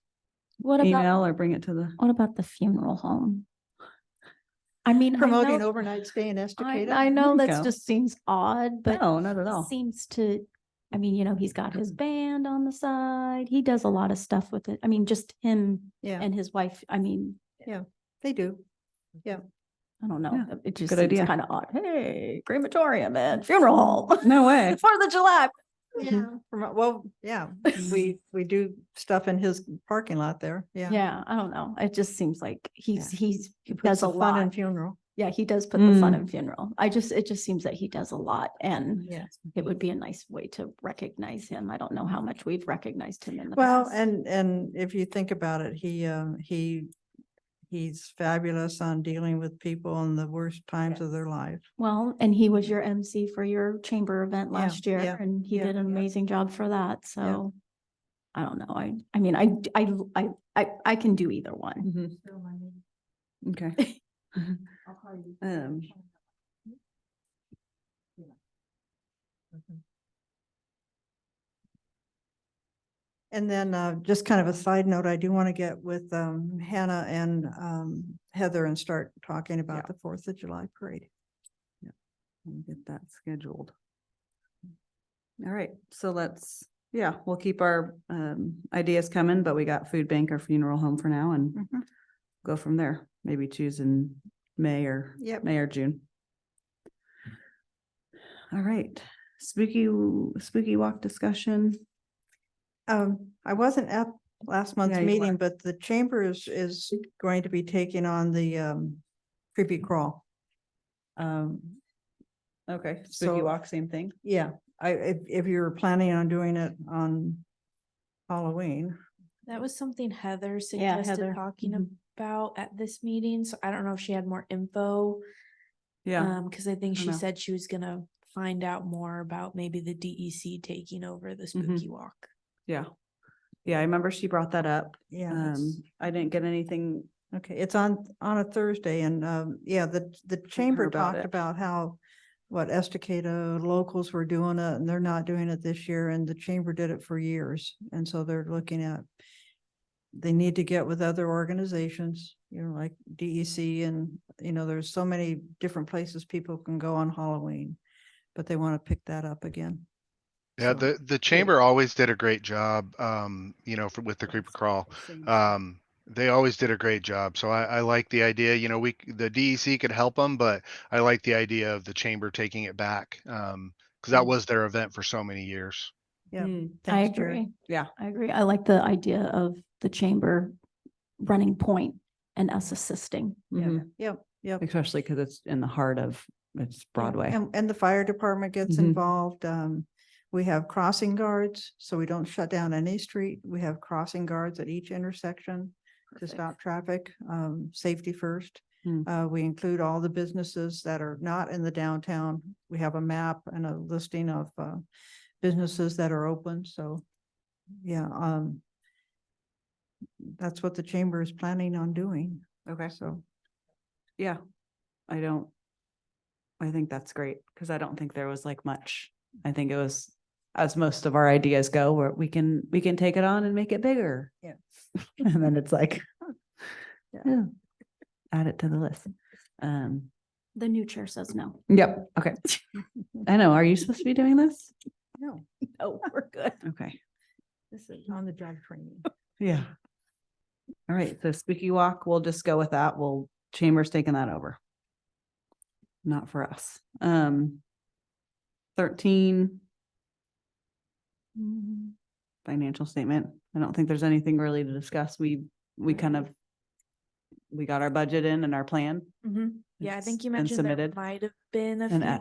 what about, email or bring it to the. what about the funeral home? I mean, I Promoting know, overnight stay in Estacada. I know There you that go. just seems odd, but No, not at all. seems to, I mean, he's got his band on the side. He does a lot of stuff with it. I mean, just him Yeah, and his wife. I mean, they do. I don't know. Yeah, It just good seems idea. kind of odd. Hey, crematorium and funeral home. No way. 4th of July. Yeah. Well, yeah, we do stuff in his parking lot there. Yeah. Yeah, I don't know. It just seems like he He does puts a the fun in lot. funeral. Yeah, he does put the fun Mm. in funeral. It just seems that he does a lot, and Yes. it would be a nice way to recognize him. I don't know how much we've recognized him in the Well, past. and if you think about it, he's fabulous on dealing with people in the worst times of their life. Well, and he was your MC for your chamber event Yeah, last year, yeah, and he yeah, did an yeah. amazing job for that. So I don't know. I mean, I can do either one. Mhm. Okay. Um, And then just kind of a side note, I do want to get with Hannah and Heather and start talking about the 4th of July parade. We'll get that scheduled. All right, so we'll keep our ideas coming, but we got food bank or funeral home for now and Mhm. go from there. Maybe choose in May or Yep. May or June. All right, spooky walk discussion. I wasn't at last month's Yeah, you meeting, weren't. but the chamber is going to be taking on the creepy crawl. Okay, spooky So- walk, same thing. Yeah, if you're planning on doing it on Halloween, That was something Heather Heather. suggested talking Mhm. about at this meeting, so I don't know if she had more info. Yeah, Cause I think I she know. said she was gonna find out more about maybe the DEC taking over the spooky walk. yeah. Yeah, I remember she brought that up. yeah. it's- I didn't get anything. Okay, it's on a Thursday and yeah, the chamber about talked it. about how what Estacada locals were doing it and they're not doing it this year and the chamber did it for years. And so they're looking at they need to get with other organizations, like DEC and, there's so many different places people can go on Halloween, but they want to pick that up again. Yeah, So, the chamber always did a great job, with the creeper crawl. They always did a great job. So I like the idea, the DEC could help them, but I like the idea of the chamber taking it back. Because that was their event for so many years. yeah. Mm, I Thanks, Jared. agree. Yeah. I agree. I like the idea of the chamber running point and us assisting. mhm. Yep. Especially because it's in the heart of, it's Broadway. And the fire department gets Mhm. involved. We have crossing guards, so we don't shut down any street. We have crossing guards at each intersection to Perfect. stop traffic, safety first. Hmm. We include all the businesses that are not in the downtown. We have a map and a listing of businesses that are open, so yeah, that's what the chamber is planning on doing. Okay. So, Yeah, I think that's great because I don't think there was like much. I think it was, as most of our ideas go, where we can take it on and make it bigger. Yeah. And then it's like, Yeah. yeah, add it to the list. The new chair says no. Yep, okay. I know, are you supposed to be doing this? no, Oh, we're good. Okay, this is on the job training. yeah. All right, so spooky walk, we'll just go with that. Chamber's taking that over. Not for us. 13. Financial statement. I don't think there's anything really to discuss. We got our budget in and our plan. Yeah, I It's think you been mentioned there submitted. might have been a And few yeah.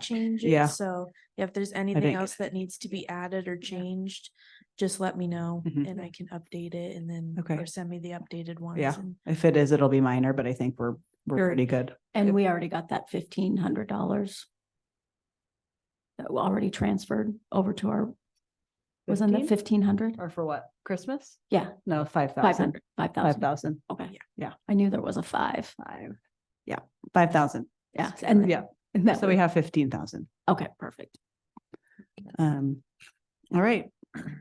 changes, so if there's anything think- else that needs to be added or changed, just let me know Mhm. and I can update it and then, Okay. or send me the updated ones. Yeah, and- if it is, it'll be minor, but I think we're Sure. pretty good. And we already got that $1,500 that we already transferred over to our, wasn't it 1,500? Or for what? Christmas? Yeah, No, 5,000. 500, 5,000. 5,000. Okay. Yeah. I knew there was a 5. 5,000. Yeah. And Yeah, and that so we was- have 15,000. okay, perfect. All right,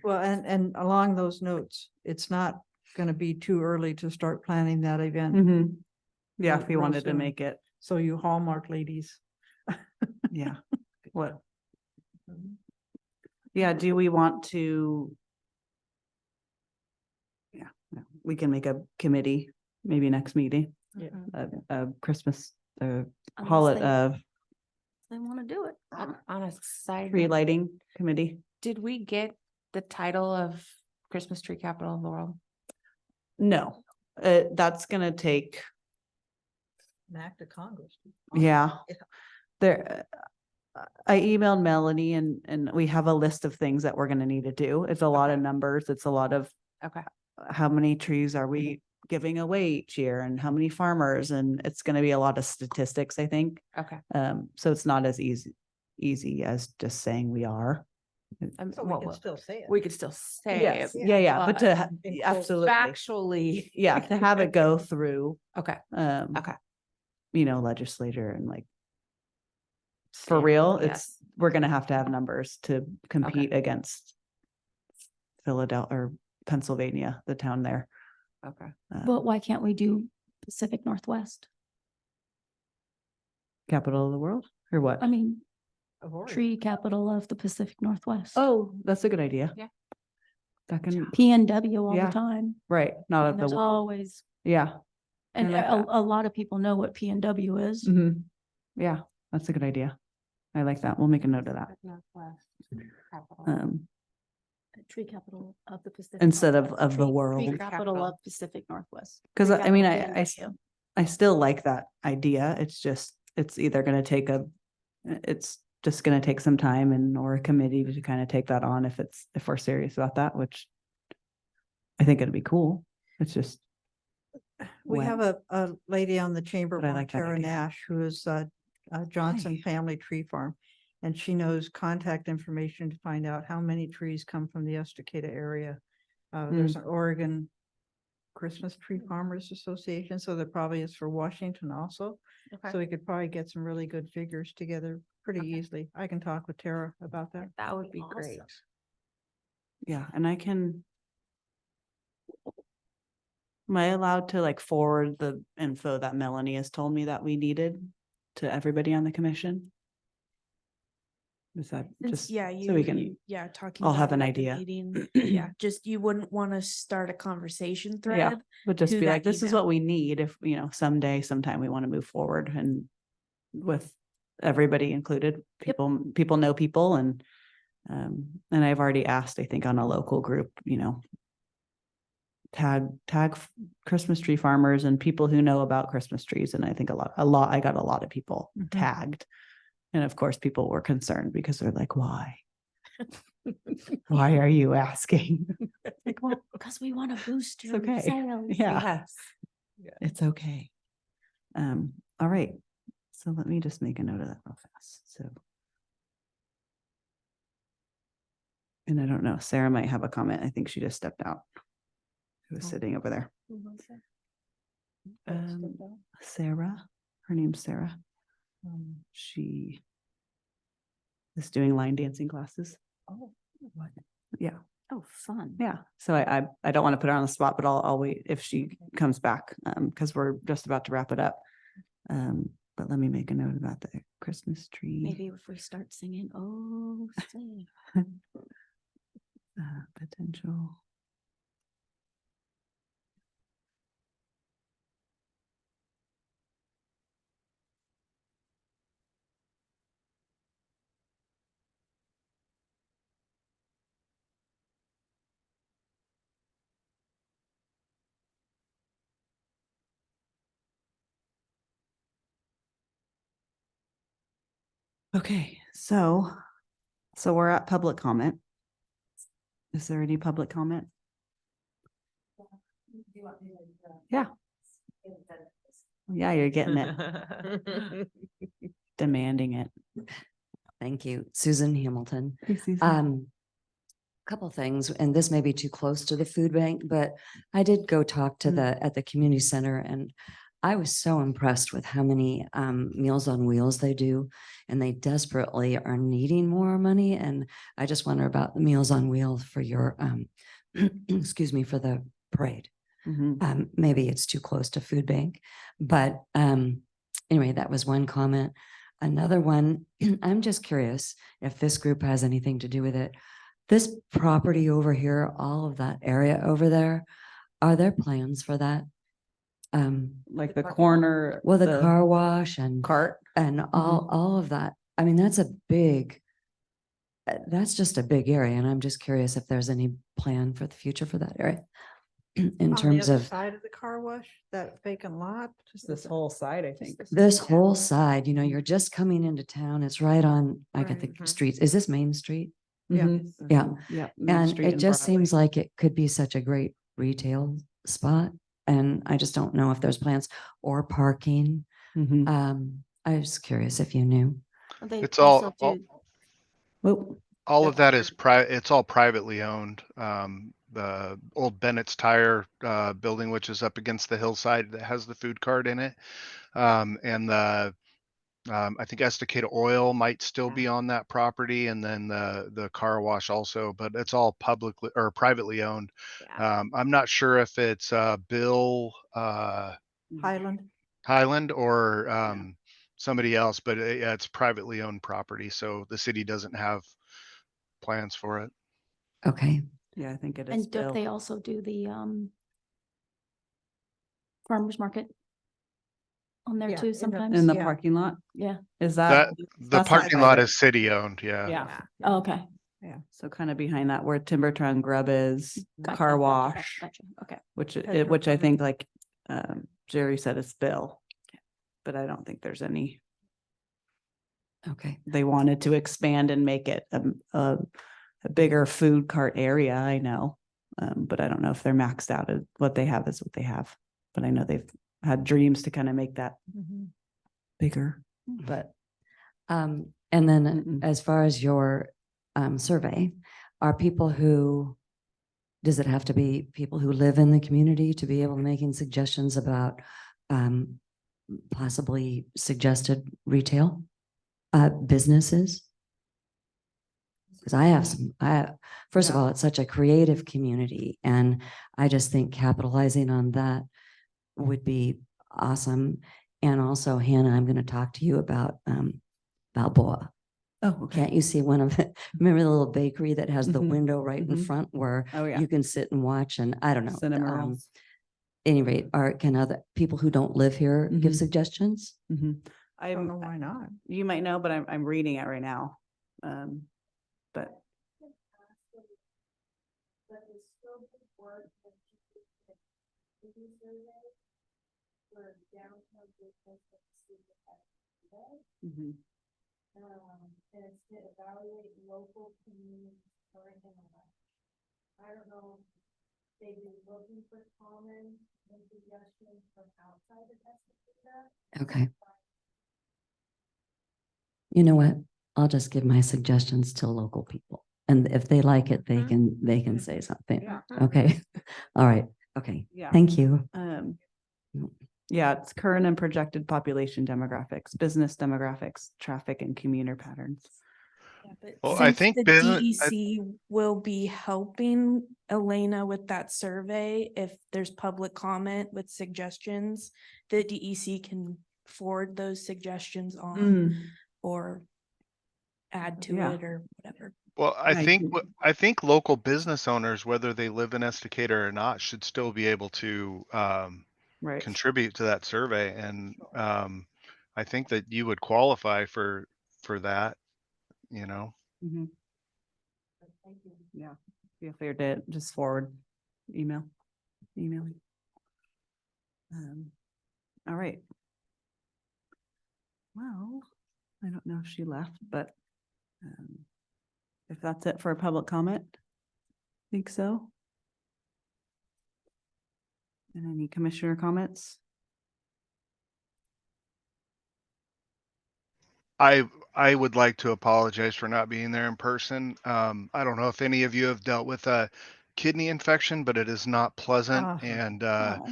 Well, and along those notes, it's not gonna be too early to start planning that event. mhm. Yeah, if we Real wanted to soon. make it, So you Hallmark ladies. yeah. What? Yeah, do we want to? Yeah, no, we can make a committee, maybe next meeting, Yeah. a Christmas, Unless holiday, They want to do it. On a side, tree note, lighting committee. did we get the title of Christmas tree capital of the world? No, that's gonna take, An act of Congress. yeah. Yeah. There, I emailed Melanie and we have a list of things that we're gonna need to do. It's a lot of numbers. It's a lot of Okay. how many trees are we giving away each year and how many farmers, and it's gonna be a lot of statistics, I think. Okay. So it's not as easy as just saying we are. So we can still say it. We could still say Yes, it. yeah, but to, in quotes. absolutely, Factually. yeah, to have it go through, Okay. Okay. legislature and like, for Stamp, real, yes. we're gonna have to have numbers to compete against Philadelphia or Pennsylvania, the town there. Okay. Well, why can't we do Pacific Northwest? Capital of the world, or what? I mean, tree capital of the Pacific Northwest. Oh, that's a good idea. Yeah. That can, PNW all Yeah. the time. right, not of And the, there's always, yeah. and like that. a lot of people know what PNW is. Mhm. Yeah, that's a good idea. I like that. We'll make a note of that. Um, Tree capital of the Pacific. Instead of Northwest. the Tree world. Capital of Pacific Northwest. Cause Tree I mean, capital PNW. I still like that idea. It's just, it's either gonna take it's just gonna take some time and, or a committee to kind of take that on if we're serious about that, which I think it'd be cool. It's just. We when- have a lady on the chamber But I board, like that Tara idea. Nash, who is Johnson Family Tree Farm. And she knows contact information to find out how many trees come from the Estacada area. There's an Oregon Christmas Tree Farmers Association, so there probably is for Washington also. So we could probably get some really good figures together pretty easily. I can talk with Tara about that. That would be great. Yeah, and I can. Am I allowed to like forward the info that Melanie has told me that we needed to everybody on the commission? Is that just, Yeah, so we can, yeah, talking. I'll have about an it at the idea. meeting. Yeah, just you wouldn't want to start a conversation yeah, thread. but just to be that like, this is email. what we need if, sometime we want to move forward and with everybody included, people know people and I've already asked, I think on a local group, tag Christmas tree farmers and people who know about Christmas trees. And I think I got a lot of people tagged. And of course, people were concerned because they're like, why? Why are you asking? Like, well, Because we want to boost your okay. sales. yeah, Yes. it's okay. All right. So let me just make a note of that real fast. So. And I don't know, Sarah might have a comment. I think she just stepped out. Who was sitting over there. Sarah, her name's Sarah. She is doing line dancing classes. Oh, Yeah, oh, fun. yeah. So I don't want to put her on the spot, but I'll wait if she comes back, because we're just about to wrap it up. But let me make a note about the Christmas tree. Maybe if we start singing, oh, say. Potential. Okay, so we're at public comment. Is there any public comment? Yeah. Yeah, you're getting it, demanding it. Thank you, Susan Hamilton. Hey, Susan. Couple things, and this may be too close to the food bank, but I did go talk to at the community center, and I was so impressed with how many Meals on Wheels they do, and they desperately are needing more money. And I just wonder about the Meals on Wheels for your excuse me, for the parade. Mhm. Maybe it's too close to food bank, but anyway, that was one comment. Another one, I'm just curious if this group has anything to do with it. This property over here, all of that area over there, are there plans for that? Like the corner. Well, the car wash and Cart. and all of that. I mean, that's a big, that's just a big area. And I'm just curious if there's any plan for the future for that area. In terms of Side of the car wash, that vacant lot. Just this whole side, I think. this whole side, you're just coming into town. It's right on, I get the Right. streets. Is this Main Street? Yeah. Mhm. Yeah. Yeah. Main And Street it just Broadway. seems like it could be such a great retail spot. And I just don't know if there's plans or parking. Mhm. I was curious if you knew. They It's all- also all- do- Whoa. All of that is it's all privately owned. The old Bennett's Tire building, which is up against the hillside that has the food cart in it. And I think Estacada Oil might still be on that property, and then the car wash also, but it's all publicly or privately owned. Yeah. I'm not sure if it's Bill Highland. Highland or somebody else, but yeah, it's privately owned property, so the city doesn't have plans for it. Okay, Yeah, I think it is And don't Bill. they also do the farmer's market on there Yeah, too in the- sometimes? In the Yeah. parking lot? Yeah. Is That that? the that's not parking lot private. is city owned, yeah. Yeah, Oh, okay. Yeah. so kind of behind that where Timber Trunk Grub is, Gotcha, car gotcha, wash, gotcha. Okay. which, Petro which I Farm. think like Jerry said is Bill. But I don't think there's any, okay. they wanted to expand and make it a bigger food cart area, I know. But I don't know if they're maxed out at what they have is what they have. But I know they've had dreams to kind of make that Mhm. bigger, but And then Mm-mm. as far as your survey, are people who, does it have to be people who live in the community to be able to making suggestions about possibly suggested retail businesses? Because I have some, first of Yeah. all, it's such a creative community, and I just think capitalizing on that would be awesome. And also, Hannah, I'm going to talk to you about Balboa. oh, okay. Can't you see one of it? Remember the little bakery that has the Mhm. window right in Mhm. front where Oh, yeah. you can sit and watch? And I don't know. Cinema rolls. Any rate, can other people who don't live here give Mhm. suggestions? I don't know why not. You might know, but I'm reading it right now. But Mhm. Okay. You know what? I'll just give my suggestions to local people. And if they like it, they can say something. Yeah. Okay. All right. Okay. Yeah. Thank you. Yeah, it's current and projected population demographics, business demographics, traffic and commuter patterns. Yeah, but Well, I since think the business- DEC will be helping Elena with that survey, if there's public comment with suggestions, the DEC can forward those suggestions on or add to Yeah. it or whatever. Well, I Yeah, you think can- I think local business owners, whether they live in Estacada or not, should still be able to Right. contribute to that survey, and I think that you would qualify for that. You know. Mhm. Yeah, feel free to just forward emailing. All right. Well, I don't know if she left, but if that's it for a public comment, think so. And any commissioner comments? I would like to apologize for not being there in person. I don't know if any of you have dealt with a kidney infection, but it is not pleasant, Ah. and Oh,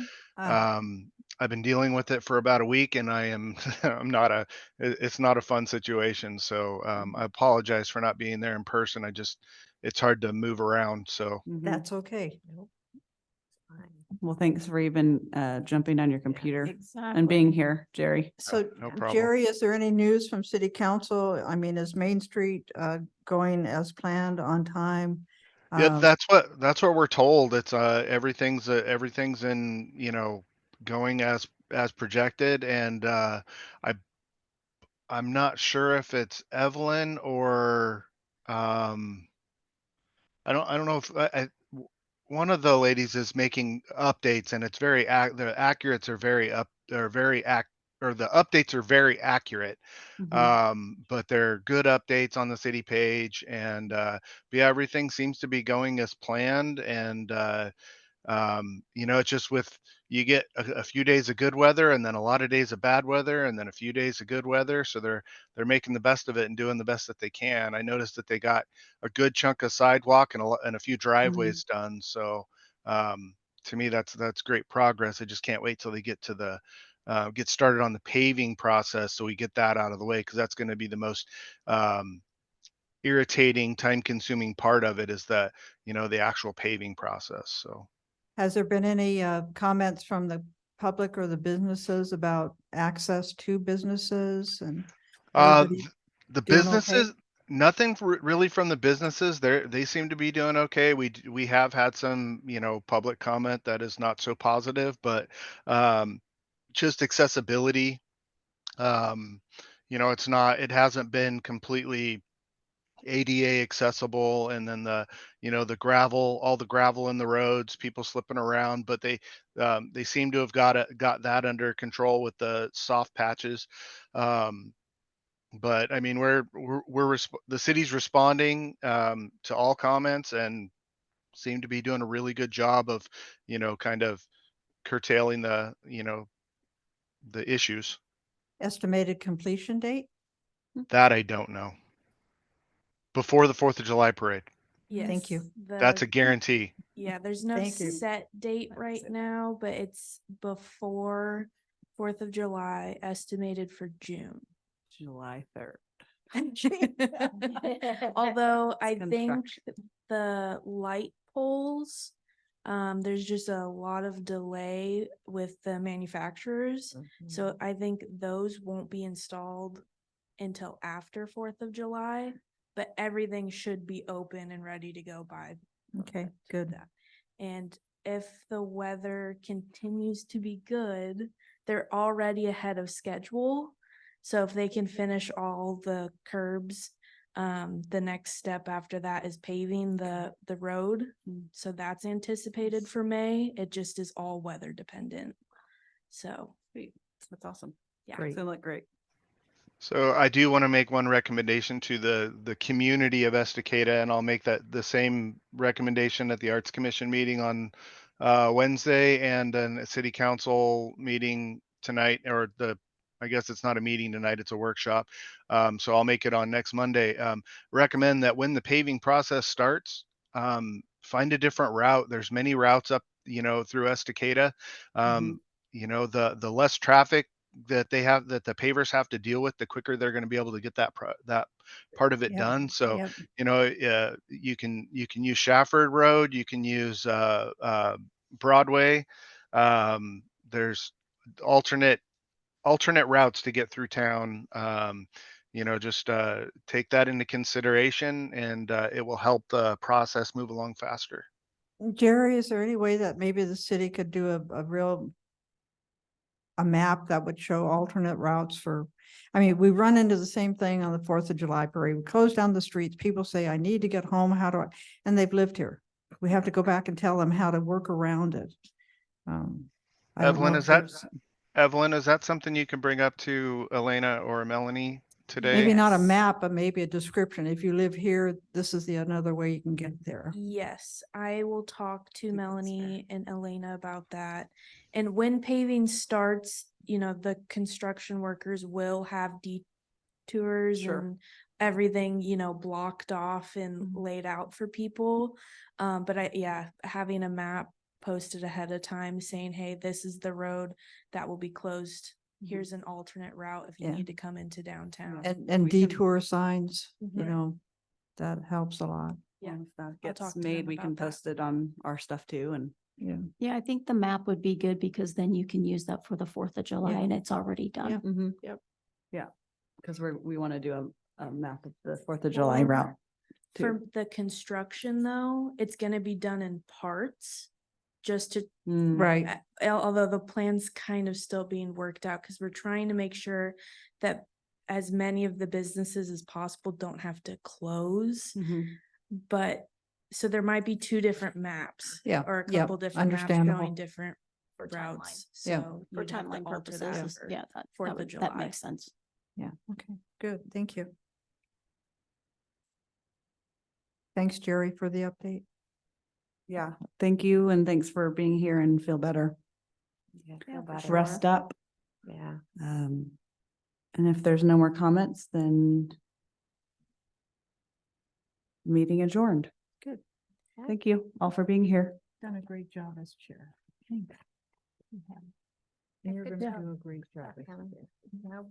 I've been dealing with it for about a week, and I am I'm not it's not a fun situation. So I apologize for not being there in person. It's hard to move around. So Mhm. That's okay. Well, thanks for even jumping on your computer exactly. and being here, Jerry. So no problem. Jerry, is there any news from city council? I mean, is Main Street going as planned on time? Yeah, Um, that's what we're told. It's everything's in, going as projected, and I'm not sure if it's Evelyn or um I don't know if one of the ladies is making updates, and it's the accurates are very up they're very or the updates are very accurate. But they're good updates on the city page, and but yeah, everything seems to be going as planned, and it's just you get a few days of good weather, and then a lot of days of bad weather, and then a few days of good weather. So they're making the best of it and doing the best that they can. I noticed that they got a good chunk of sidewalk and a few driveways done. So to me, that's great progress. I just can't wait till they get started on the paving process, so we get that out of the way, because that's going to be the most irritating, time-consuming part of it, is the actual paving process. So. Has there been any comments from the public or the businesses about access to businesses and? Uh, everybody th- the doing okay? businesses, nothing really from the businesses. They seem to be doing okay. We have had some, public comment that is not so positive, but um, just accessibility. Um, it hasn't been completely ADA accessible, and then the gravel, all the gravel in the roads, people slipping around, but they seem to have got that under control with the soft patches. Um, but I mean, the city's responding to all comments and seem to be doing a really good job of, kind of curtailing the issues. Estimated completion date? That I don't know. Before the 4th of July parade. Thank you. That's The a guarantee. Yeah, there's no Thank you. set date right now, but it's before 4th of July, estimated for June. July 3rd. Although I think construction. the light poles, there's just a lot of delay with the manufacturers. So I think those won't be installed until after 4th of July, but everything should be open and ready to go by Okay, good. that. And if the weather continues to be good, they're already ahead of schedule. So if they can finish all the curbs, the next step after that is paving the road. So that's anticipated for May. It just is all weather dependent. So Sweet. That's awesome. yeah. Great. It's gonna look great. So I do want to make one recommendation to the community of Estacada, and I'll make that the same recommendation at the Arts Commission meeting on Wednesday, and then a city council meeting tonight, I guess it's not a meeting tonight, it's a workshop. So I'll make it on next Monday. Recommend that when the paving process starts, find a different route. There's many routes up, through Estacada. The less traffic that the pavers have to deal with, the quicker they're going to be able to get that part of it Yep, done. So, yep. you can use Shafford Road, you can use Broadway. There's alternate routes to get through town. Just take that into consideration, and it will help the process move along faster. Jerry, is there any way that maybe the city could do a map that would show alternate routes for, I mean, we run into the same thing on the 4th of July parade. We close down the streets. People say, I need to get home. How do I? And they've lived here. We have to go back and tell them how to work around it. I don't know if Evelyn, is that something you can bring up to Elena or Melanie today? maybe not a Yes. map, but maybe a description. If you live here, this is another way you can get there. Yes, I will talk to Melanie and Elena about that. And when paving starts, the construction workers will have detours Sure. and everything, blocked off and laid out for people. But having a map posted ahead of time saying, hey, this is the road that will be closed. Here's an alternate route if you Yeah. need to come into downtown. And We can- detour signs, Mhm. that helps a lot. Yeah, If that I'll gets talk to made, them we can about that. post it on our stuff too. And Yeah. Yeah, I think the map would be good because then you can use that for the 4th of July Yeah. and it's already done. Yep. Yeah, because we want to do a map of the 4th of July Or route. For the construction though, it's gonna be done in parts, just to, Right. although the plan's kind of still being worked out, because we're trying to make sure that as many of the businesses as possible don't have to close, Mhm. but, so there might be 2 different maps. Yeah, Or a yeah, couple different maps understandable. going different For routes, Yeah. so. For you'd have to timeline alter that purposes, for yeah, that 4th of that July. makes sense. Yeah, okay, good, thank you. Thanks, Jerry, for the update. Yeah, thank you. And thanks for being here, and feel better. Rest up. Yeah. And if there's no more comments, then meeting adjourned. Good. Thank you all for being here. Done a great job as chair. Thanks. And you're Good gonna job. do a great job. Yeah.